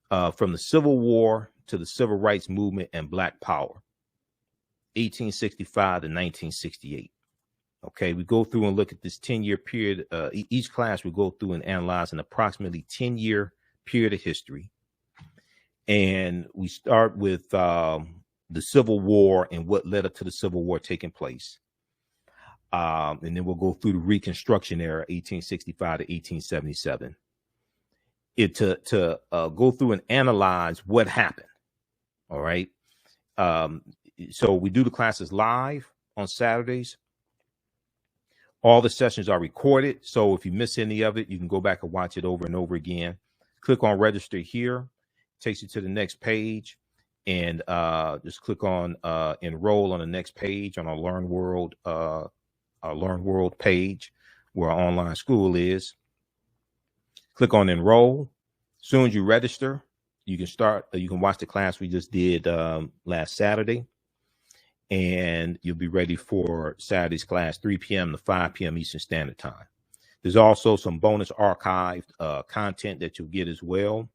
from the Civil War to the Civil Rights Movement and Black Power, 1865 to 1968. Okay, we go through and look at this 10-year period. Each class we go through and analyze an approximately 10-year period of history. And we start with the Civil War and what led up to the Civil War taking place. And then we'll go through the Reconstruction Era, 1865 to 1877. To go through and analyze what happened. All right. So we do the classes live on Saturdays. All the sessions are recorded. So if you miss any of it, you can go back and watch it over and over again. Click on register here. Takes you to the next page. And just click on enroll on the next page on our Learn World page where our online school is. Click on enroll. As soon as you register, you can watch the class we just did last Saturday. And you'll be ready for Saturday's class, 3 p.m. to 5 p.m. Eastern Standard Time. There's also some bonus archived content that you'll get as well.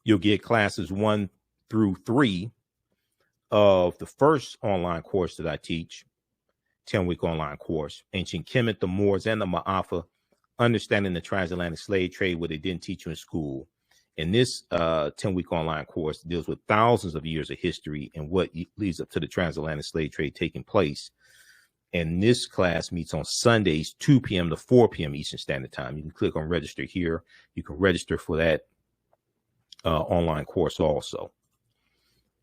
You'll get classes 1 through 3 of the first online course that I teach, 10-week online course, Ancient Kemet, the Moors, and the Ma'afa, Understanding the Transatlantic Slave Trade, what they didn't teach you in school. And this 10-week online course deals with thousands of years of history and what leads up to the transatlantic slave trade taking place. And this class meets on Sundays, 2 p.m. to 4 p.m. Eastern Standard Time. You can click on register here. You can register for that online course also.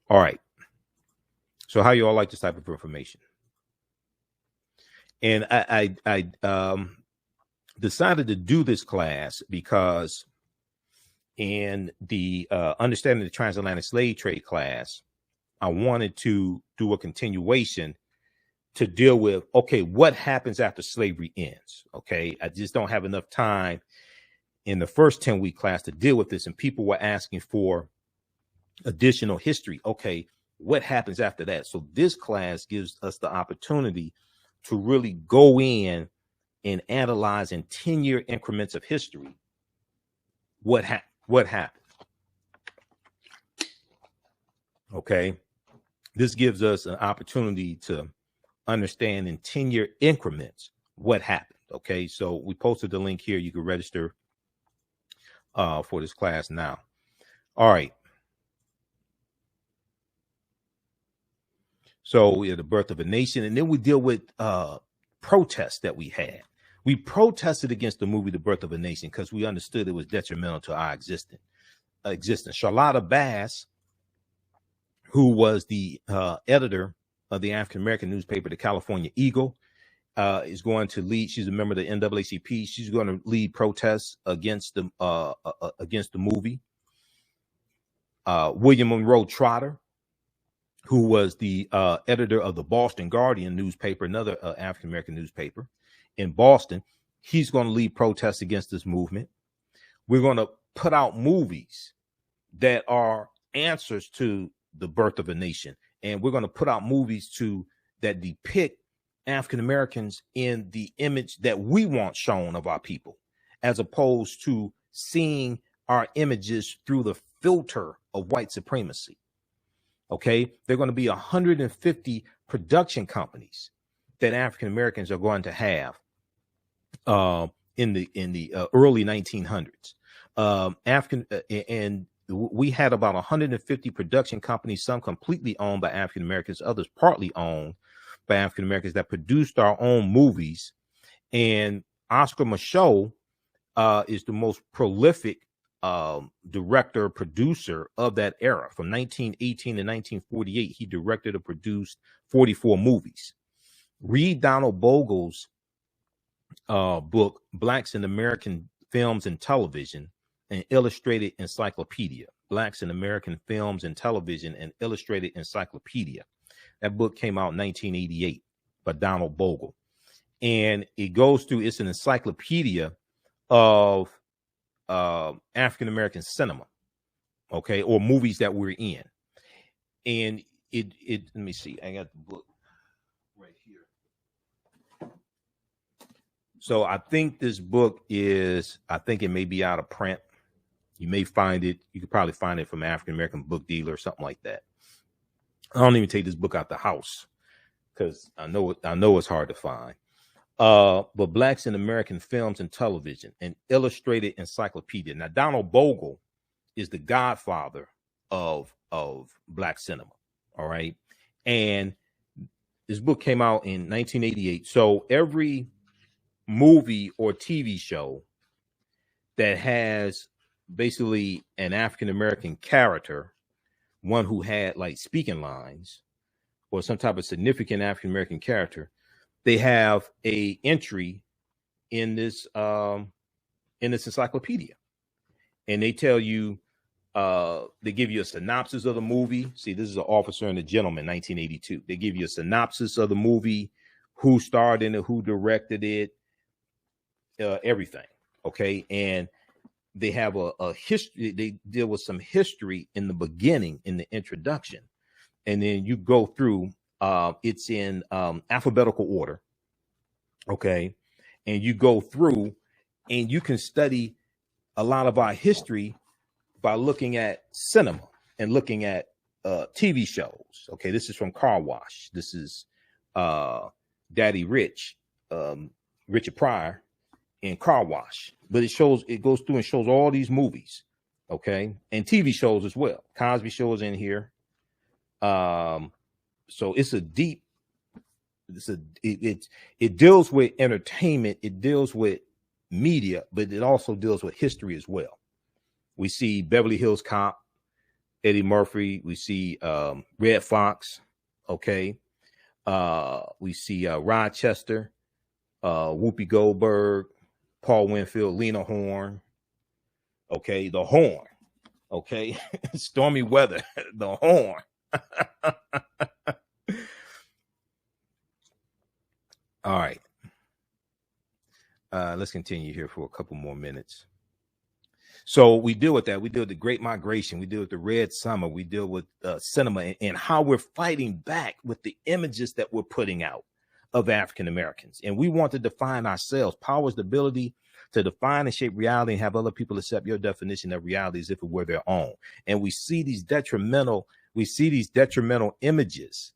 All right. So how you all like this type of information? And I decided to do this class because in the Understanding the Transatlantic Slave Trade class, I wanted to do a continuation to deal with, okay, what happens after slavery ends? Okay, I just don't have enough time in the first 10-week class to deal with this. And people were asking for additional history. Okay, what happens after that? So this class gives us the opportunity to really go in and analyze in 10-year increments of history what happened. Okay, this gives us an opportunity to understand in 10-year increments what happened. Okay, so we posted the link here. You can register for this class now. All right. So we had the birth of a nation, and then we deal with protests that we had. We protested against the movie The Birth of a Nation because we understood it was detrimental to our existence. Charlotta Bass, who was the editor of the African-American newspaper, the California Eagle, is going to lead. She's a member of the NAACP. She's going to lead protests against the movie. William Monroe Trotter, who was the editor of the Boston Guardian newspaper, another African-American newspaper in Boston, he's going to lead protests against this movement. We're going to put out movies that are answers to the birth of a nation. And we're going to put out movies that depict African Americans in the image that we want shown of our people, as opposed to seeing our images through the filter of white supremacy. Okay, there are going to be 150 production companies that African Americans are going to have in the early 1900s. And we had about 150 production companies, some completely owned by African Americans, others partly owned by African Americans that produced our own movies. And Oscar Micheaux is the most prolific director, producer of that era. From 1918 to 1948, he directed or produced 44 movies. Read Donald Bogle's book, Blacks in American Films and Television, an Illustrated Encyclopedia. Blacks in American Films and Television, an Illustrated Encyclopedia. That book came out in 1988 by Donald Bogle. And it goes through, it's an encyclopedia of African American cinema, okay, or movies that we're in. And it let me see, I got the book right here. So I think this book is, I think it may be out of print. You may find it, you could probably find it from an African American book dealer or something like that. I don't even take this book out the house because I know it's hard to find. But Blacks in American Films and Television, an Illustrated Encyclopedia. Now, Donald Bogle is the godfather of Black cinema. All right. And this book came out in 1988. So every movie or TV show that has basically an African American character, one who had like speaking lines or some type of significant African American character, they have a entry in this encyclopedia, and they tell you, they give you a synopsis of the movie. See, this is An Officer and a Gentleman, 1982. They give you a synopsis of the movie, who starred in it, who directed it, everything. Okay, and they have a history. They deal with some history in the beginning, in the introduction, and then you go through. It's in alphabetical order, okay? And you go through and you can study a lot of our history by looking at cinema and looking at TV shows, okay? This is from Car Wash. This is Daddy Rich, Richard Pryor in Car Wash. But it goes through and shows all these movies, okay? And TV shows as well. Cosby Show is in here. So it's a deep, it deals with entertainment, it deals with media, but it also deals with history as well. We see Beverly Hills Cop, Eddie Murphy. We see Red Fox, okay. We see Rochester, Whoopi Goldberg, Paul Winfield, Lena Horne, okay, the Horn, okay, Stormy Weather, the Horn. All right. Let's continue here for a couple more minutes. So we deal with that. We deal with the Great Migration. We deal with the Red Summer. We deal with cinema and how we're fighting back with the images that we're putting out of African Americans. And we want to define ourselves. Power is the ability to define and shape reality and have other people accept your definition of reality as if it were their own. And we see these detrimental images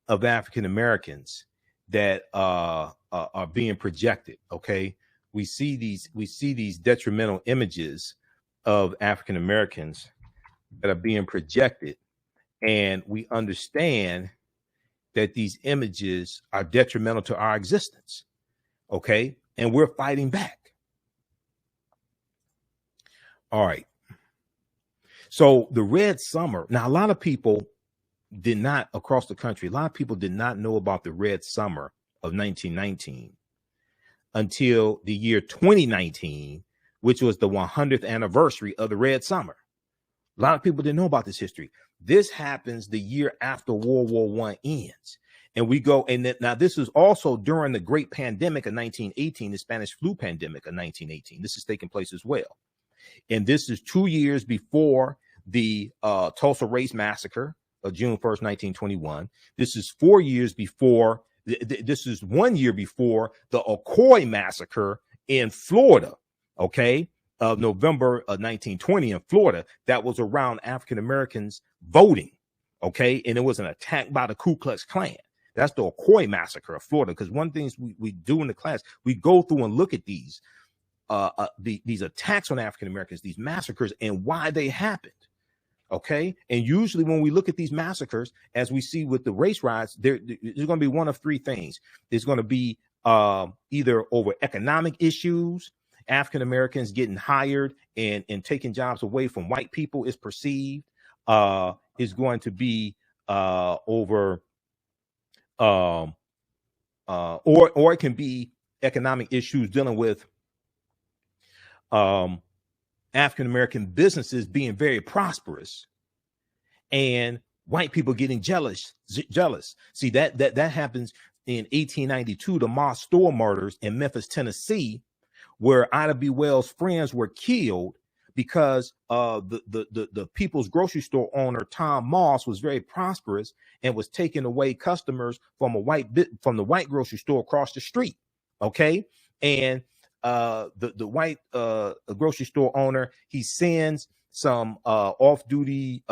of African Americans that are being projected. Okay, we see these detrimental images of African Americans that are being projected, and we understand that these images are detrimental to our existence. Okay, and we're fighting back. All right. So the Red Summer. Now, a lot of people did not, across the country, a lot of people did not know about the Red Summer of 1919 until the year 2019, which was the 100th anniversary of the Red Summer. A lot of people didn't know about this history. This happens the year after World War I ends. And we go, and then, now this is also during the Great Pandemic of 1918, the Spanish flu pandemic of 1918. This is taking place as well. And this is 2 years before the Tulsa Race Massacre of June 1st, 1921. This is 4 years before, this is 1 year before the Ocoee Massacre in Florida, okay, of November of 1920 in Florida. That was around African Americans voting, okay, and it was an attack by the Ku Klux Klan. That's the Ocoee Massacre of Florida, because one thing we do in the class, we go through and look at these attacks on African Americans, these massacres, and why they happened. Okay. And usually when we look at these massacres, as we see with the race riots, there's going to be one of three things. It's going to be either over economic issues, African Americans getting hired and taking jobs away from white people is perceived. Is going to be over or it can be economic issues dealing with African American businesses being very prosperous and white people getting jealous. See, that happens in 1892, the Ma Store murders in Memphis, Tennessee, where Ida B. Wells' friends were killed because the People's Grocery Store owner Tom Moss was very prosperous and was taking away customers from the white grocery store across the street. Okay, and the white grocery store owner, he sends some off-duty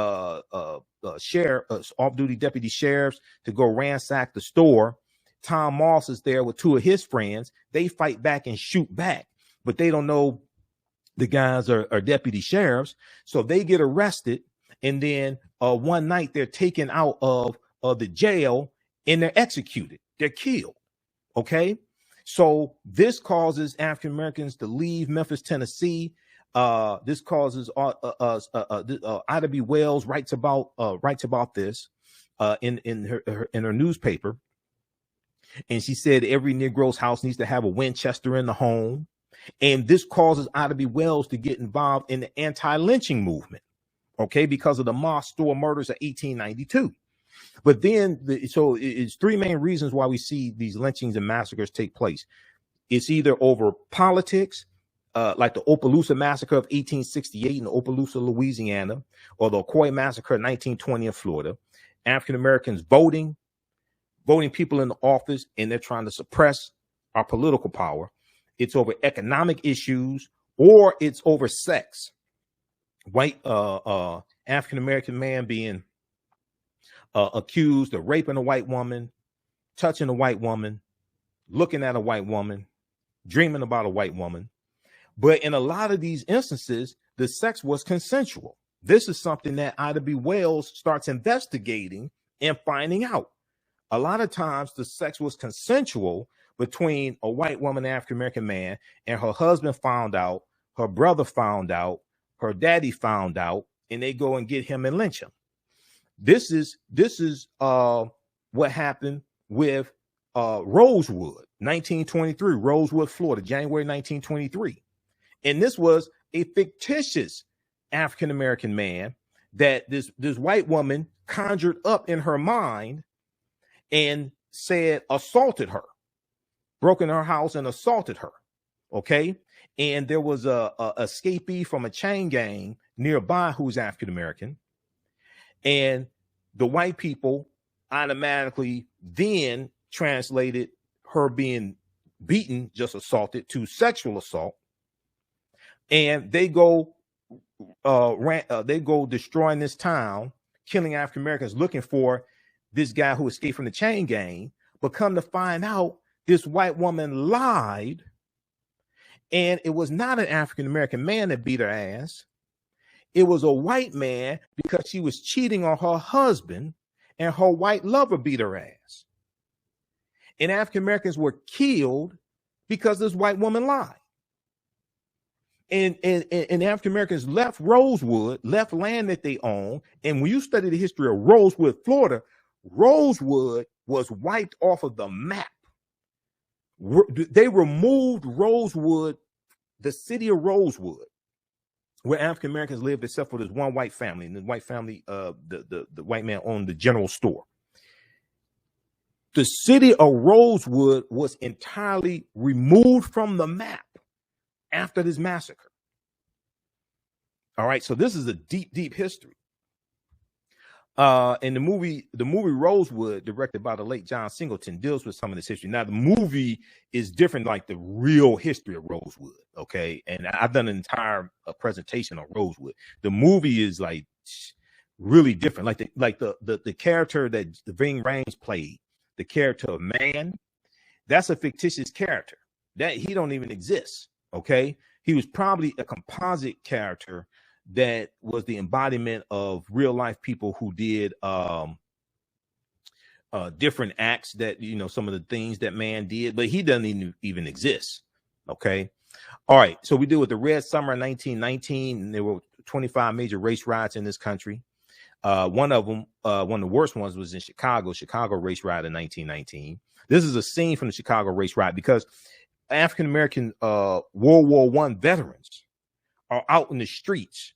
deputy sheriffs to go ransack the store. Tom Moss is there with two of his friends. They fight back and shoot back, but they don't know the guys are deputy sheriffs, so they get arrested. And then one night they're taken out of the jail and they're executed. They're killed. Okay. So this causes African Americans to leave Memphis, Tennessee. This causes Ida B. Wells writes about this in her newspaper, and she said every Negro's house needs to have a Winchester in the home, and this causes Ida B. Wells to get involved in the anti-lynching movement. Okay, because of the Ma Store murders of 1892. But then, so it's three main reasons why we see these lynchings and massacres take place. It's either over politics, like the Opelousas Massacre of 1868 in Opelousas, Louisiana, or the Ocoee Massacre of 1920 in Florida. African Americans voting people in the office, and they're trying to suppress our political power. It's over economic issues, or it's over sex. White African American man being accused of raping a white woman, touching a white woman, looking at a white woman, dreaming about a white woman. But in a lot of these instances, the sex was consensual. This is something that Ida B. Wells starts investigating and finding out. A lot of times the sex was consensual between a white woman and African American man, and her husband found out, her brother found out, her daddy found out, and they go and get him and lynch him. This is what happened with Rosewood, 1923, Rosewood, Florida, January 1923. And this was a fictitious African American man that this white woman conjured up in her mind and said assaulted her, broke in her house and assaulted her. Okay. And there was a escapee from a chain gang nearby who's African American. And the white people automatically then translated her being beaten, just assaulted, to sexual assault. And they go destroying this town, killing African Americans, looking for this guy who escaped from the chain gang. But come to find out, this white woman lied, and it was not an African American man that beat her ass. It was a white man, because she was cheating on her husband, and her white lover beat her ass. And African Americans were killed because this white woman lied. And African Americans left Rosewood, left land that they own. And when you study the history of Rosewood, Florida, Rosewood was wiped off of the map. They removed Rosewood, the city of Rosewood, where African Americans lived, except for this one white family. And the white family, the white man owned the general store. The city of Rosewood was entirely removed from the map after this massacre. All right, so this is a deep, deep history. And the movie Rosewood, directed by the late John Singleton, deals with some of this history. Now, the movie is different, like the real history of Rosewood. Okay, and I've done an entire presentation on Rosewood. The movie is like really different. Like the character that Ving Rhames played, the character of Man, that's a fictitious character that he don't even exist. Okay, he was probably a composite character that was the embodiment of real life people who did different acts that, you know, some of the things that man did, but he doesn't even exist. Okay. All right. So we deal with the Red Summer 1919, and there were 25 major race riots in this country. One of them, one of the worst ones, was in Chicago race riot in 1919. This is a scene from the Chicago race riot because African-American World War I veterans are out in the streets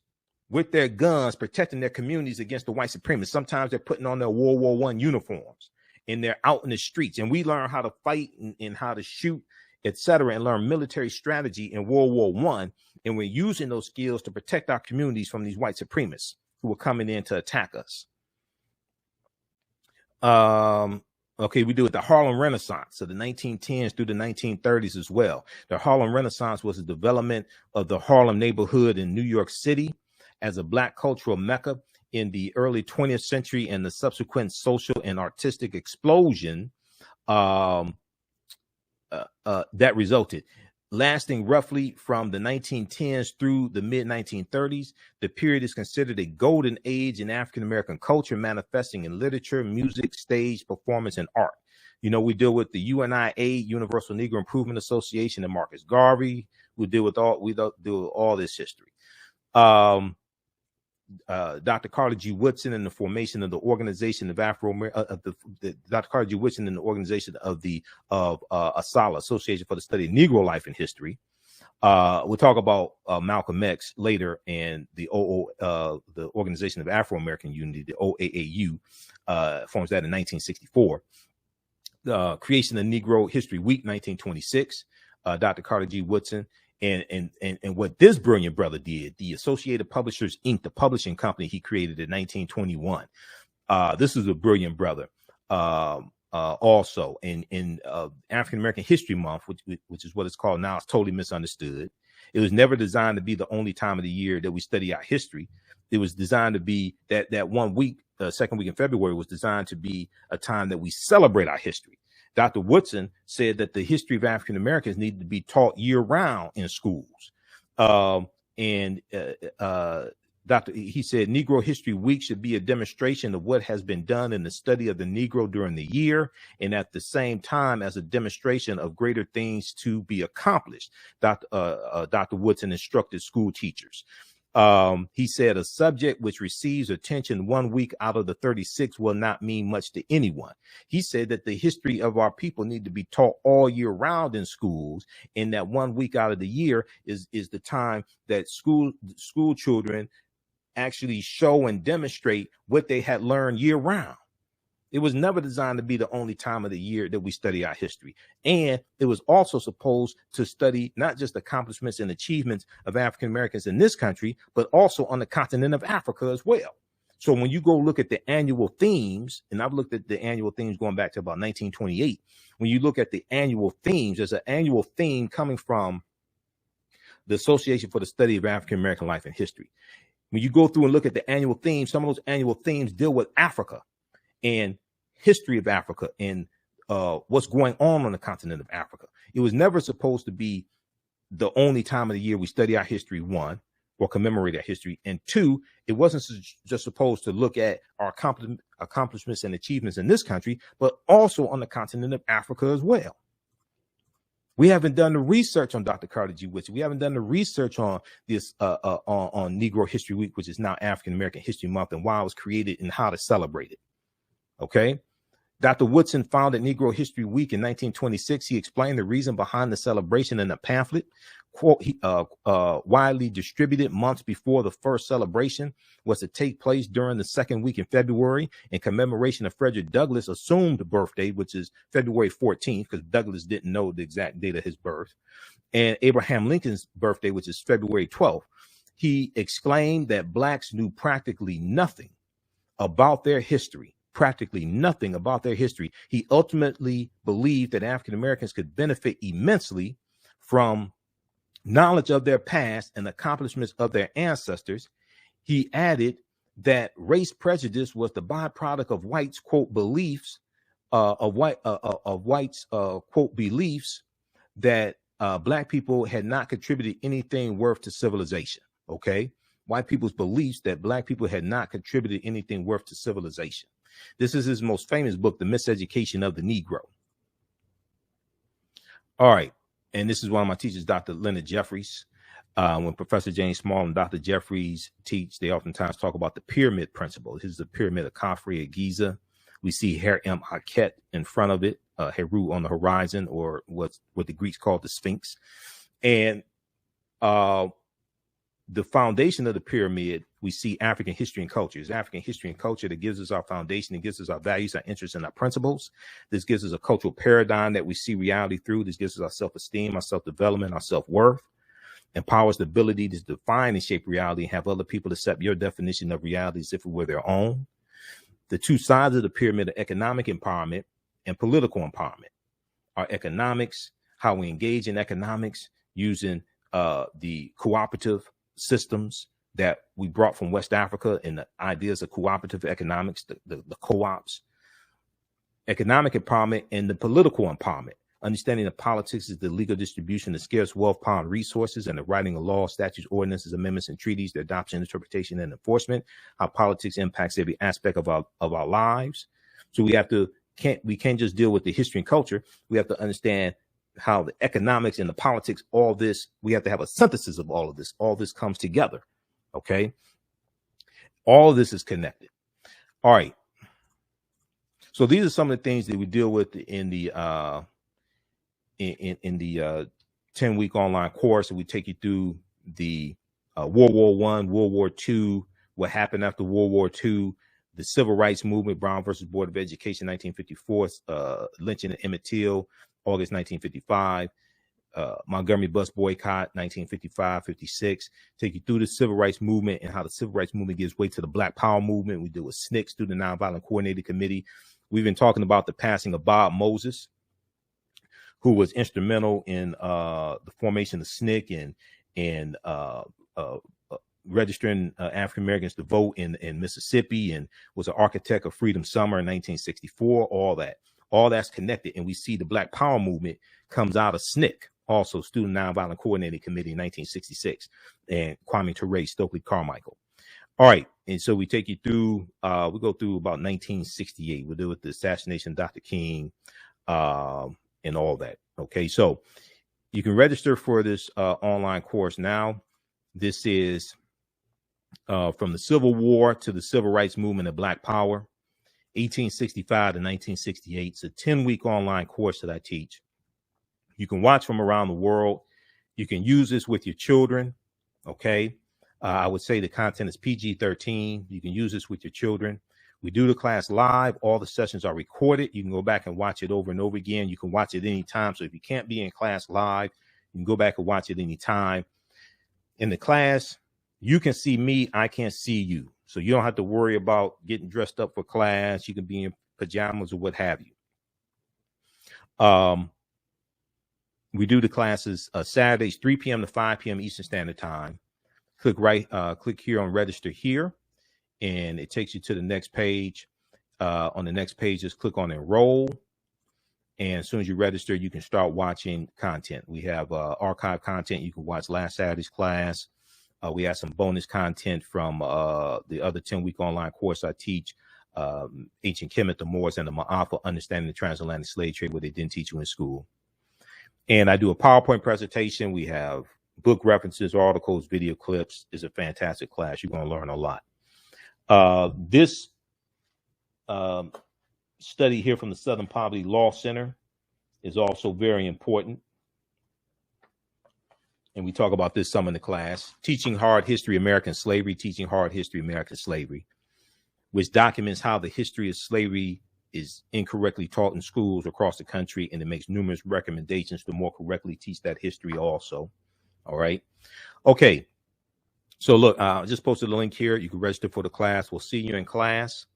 with their guns, protecting their communities against the white supremacists. Sometimes they're putting on their World War I uniforms and they're out in the streets. And we learn how to fight and how to shoot, etc., and learn military strategy in World War I. And we're using those skills to protect our communities from these white supremacists who were coming in to attack us. Okay, we do it the Harlem Renaissance, so the 1910s through the 1930s as well. The Harlem Renaissance was the development of the Harlem neighborhood in New York City as a Black cultural mecca in the early 20th century, and the subsequent social and artistic explosion that resulted. Lasting roughly from the 1910s through the mid-1930s, the period is considered a golden age in African-American culture, manifesting in literature, music, stage, performance, and art. You know, we deal with the UNIA, Universal Negro Improvement Association, and Marcus Garvey. We deal with all this history. Dr. Carter G. Woodson and the formation of the Organization of Dr. Carter G. Woodson and the organization of ASALH, Association for the Study of Negro Life and History. We'll talk about Malcolm X later, and the Organization of Afro-American Unity, the OAAU, forms that in 1964. Creation of Negro History Week, 1926. Dr. Carter G. Woodson. And what this brilliant brother did, the Associated Publishers, Inc., the publishing company he created in 1921. This is a brilliant brother. Also, in African American History Month, which is what it's called now, it's totally misunderstood. It was never designed to be the only time of the year that we study our history. It was designed to be that 1 week, second week in February, was designed to be a time that we celebrate our history. Dr. Woodson said that the history of African Americans needed to be taught year round in schools. He said Negro History Week should be a demonstration of what has been done in the study of the Negro during the year, and at the same time as a demonstration of greater things to be accomplished. Dr. Woodson instructed school teachers. He said a subject which receives attention 1 week out of the 36 will not mean much to anyone. He said that the history of our people need to be taught all year round in schools, and that 1 week out of the year is the time that school children actually show and demonstrate what they had learned year round. It was never designed to be the only time of the year that we study our history. And it was also supposed to study not just accomplishments and achievements of African Americans in this country, but also on the continent of Africa as well. So when you go look at the annual themes, and I've looked at the annual themes going back to about 1928, when you look at the annual themes, there's an annual theme coming from the Association for the Study of African American Life and History. When you go through and look at the annual themes, some of those annual themes deal with Africa and history of Africa and what's going on the continent of Africa. It was never supposed to be the only time of the year we study our history, one, or commemorate our history, and two, it wasn't just supposed to look at our accomplishments and achievements in this country, but also on the continent of Africa as well. We haven't done the research on Dr. Carter G. Woodson. We haven't done the research on this on Negro History Week, which is now African American History Month, and why it was created and how to celebrate it. Okay. Dr. Woodson founded Negro History Week in 1926. He explained the reason behind the celebration in a pamphlet, quote, widely distributed months before the first celebration was to take place during the second week in February in commemoration of Frederick Douglass' assumed birthday, which is February 14th, because Douglass didn't know the exact date of his birth, and Abraham Lincoln's birthday, which is February 12th. He exclaimed that blacks knew practically nothing about their history. He ultimately believed that African Americans could benefit immensely from knowledge of their past and accomplishments of their ancestors. He added that race prejudice was the byproduct of whites' quote beliefs, quote beliefs that black people had not contributed anything worth to civilization. Okay. white people's beliefs that black people had not contributed anything worth to civilization. This is his most famous book, The Miseducation of the Negro. All right. And this is one of my teachers, Dr. Leonard Jeffries. When Professor James Small and Dr. Jeffries teach, they oftentimes talk about the pyramid principle. This is the pyramid of Khafre at Giza. We see Imhotep in front of it, Heru on the horizon, or what the Greeks called the Sphinx. And the foundation of the pyramid, we see African history and culture. It's African history and culture that gives us our foundation. It gives us our values, our interests, and our principles. This gives us a cultural paradigm that we see reality through. This gives us our self-esteem, our self-development, our self-worth. Empowers the ability to define and shape reality and have other people accept your definition of reality as if it were their own. The two sides of the pyramid are economic empowerment and political empowerment. Our economics, how we engage in economics using the cooperative systems that we brought from West Africa and the ideas of cooperative economics, the co-ops, economic empowerment, and the political empowerment. Understanding that politics is the legal distribution of scarce wealth, power, and resources, and the writing of laws, statutes, ordinances, amendments, and treaties, their adoption, interpretation, and enforcement. How politics impacts every aspect of our lives. So we can't just deal with the history and culture. We have to understand how the economics and the politics, all this, we have to have a synthesis of all of this. All this comes together. Okay. All of this is connected. All right. So these are some of the things that we deal with in the 10-week online course. And we take you through the World War I, World War II, what happened after World War II, the Civil Rights Movement, Brown versus Board of Education, 1954, lynching of Emmett Till, August 1955, Montgomery bus boycott, 1955-56. Take you through the Civil Rights Movement and how the Civil Rights Movement gives way to the Black Power Movement. We deal with SNCC, Student Nonviolent Coordinating Committee. We've been talking about the passing of Bob Moses, who was instrumental in the formation of SNCC and registering African Americans to vote in Mississippi, and was an architect of Freedom Summer in 1964. All that's connected, and we see the Black Power movement comes out of SNCC, also Student Nonviolent Coordinating Committee in 1966, and Kwame Ture, Stokely Carmichael. All right, and so we take you through. We go through about 1968. We'll deal with the assassination of Dr. King. And all that. Okay, so you can register for this online course now. This is from the Civil War to the Civil Rights Movement of Black Power, 1865 to 1968. It's a 10-week online course that I teach. You can watch from around the world. You can use this with your children. Okay, I would say the content is PG-13. You can use this with your children. We do the class live. All the sessions are recorded. You can go back and watch it over and over again. You can watch it anytime. So if you can't be in class live, you can go back and watch it anytime. In the class, you can see me. I can't see you. So you don't have to worry about getting dressed up for class. You can be in pajamas or what have you. We do the classes Saturdays, 3 p.m. to 5 p.m. Eastern Standard Time. Click here on register here. And it takes you to the next page. On the next page, just click on enroll. And as soon as you register, you can start watching content. We have archive content. You can watch last Saturday's class. We have some bonus content from the other 10-week online course I teach, Ancient Kemet, the Moors, and the Ma'afa, Understanding the Transatlantic Slave Trade, what they didn't teach you in school. And I do a PowerPoint presentation. We have book references, articles, video clips. It's a fantastic class. You're going to learn a lot. This study here from the Southern Poverty Law Center is also very important. And we talk about this some in the class. Teaching Hard History, American Slavery, Teaching Hard History, American Slavery, which documents how the history of slavery is incorrectly taught in schools across the country. And it makes numerous recommendations to more correctly teach that history also. All right. Okay. So look, I just posted a link here. You can register for the class. We'll see you in class.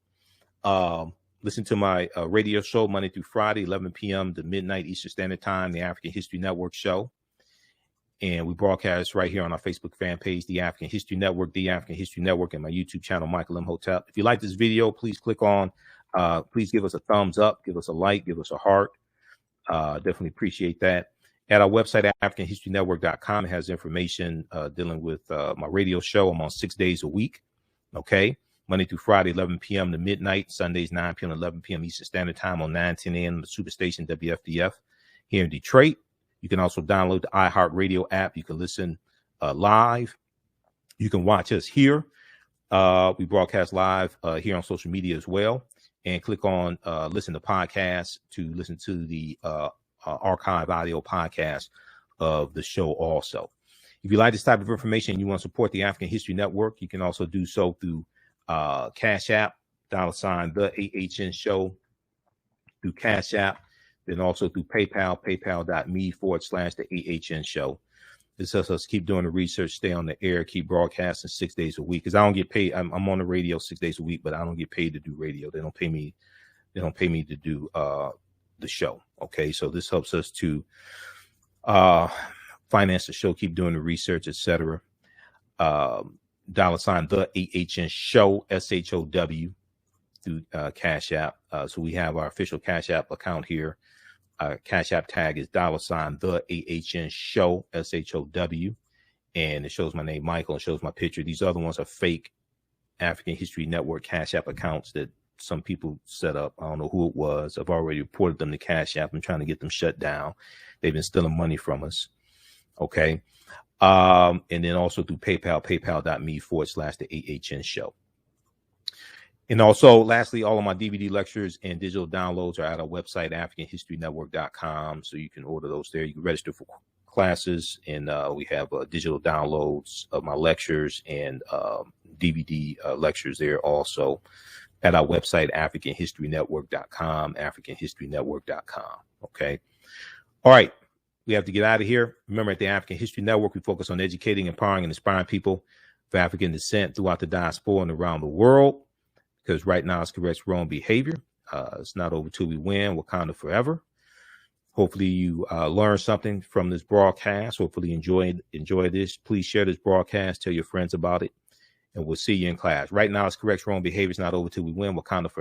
Listen to my radio show Monday through Friday, 11 p.m. to midnight Eastern Standard Time, the African History Network show. And we broadcast right here on our Facebook fan page, The African History Network, The African History Network, and my YouTube channel, Michael Imhotep. If you like this video, please click on, please give us a thumbs up, give us a like, give us a heart. Definitely appreciate that. At our website, AfricanHistoryNetwork.com, it has information dealing with my radio show. I'm on 6 days a week. Okay. Monday through Friday, 11 p.m. to midnight. Sundays, 9 p.m. to 11 p.m. Eastern Standard Time on 9:10 a.m. the Superstation WFDF here in Detroit. You can also download the iHeartRadio app. You can listen live. You can watch us here. We broadcast live here on social media as well. And click on listen to podcasts to listen to the archive audio podcast of the show also. If you like this type of information and you want to support the African History Network, you can also do so through Cash App, $ the AHN show, through Cash App, then also through PayPal, paypal.me/the AHN show. This helps us keep doing the research, stay on the air, keep broadcasting 6 days a week. Because I don't get paid. I'm on the radio 6 days a week, but I don't get paid to do radio. They don't pay me. They don't pay me to do the show. Okay, so this helps us to finance the show, keep doing the research, etc. $ the AHN show, SHOW, through Cash App. So we have our official Cash App account here. Cash App tag is $ the AHN show, SHOW, and it shows my name, Michael, and shows my picture. These other ones are fake African History Network Cash App accounts that some people set up. I don't know who it was. I've already reported them to Cash App. I'm trying to get them shut down. They've been stealing money from us. Okay. And then also through PayPal, paypal.me/the AHN show. And also, lastly, all of my DVD lectures and digital downloads are at our website, AfricanHistoryNetwork.com. So you can order those there. You can register for classes, and we have digital downloads of my lectures and DVD lectures there also at our website, AfricanHistoryNetwork.com, AfricanHistoryNetwork.com. Okay. All right. We have to get out of here. Remember, at the African History Network, we focus on educating, empowering, and inspiring people of African descent throughout the diaspora and around the world. Because right now it's correct wrong behavior. It's not over till we win. Wakanda forever. Hopefully you learned something from this broadcast. Hopefully enjoy this. Please share this broadcast. Tell your friends about it. And we'll see you in class. Right now it's correct wrong behavior. It's not over till we win. Wakanda forever.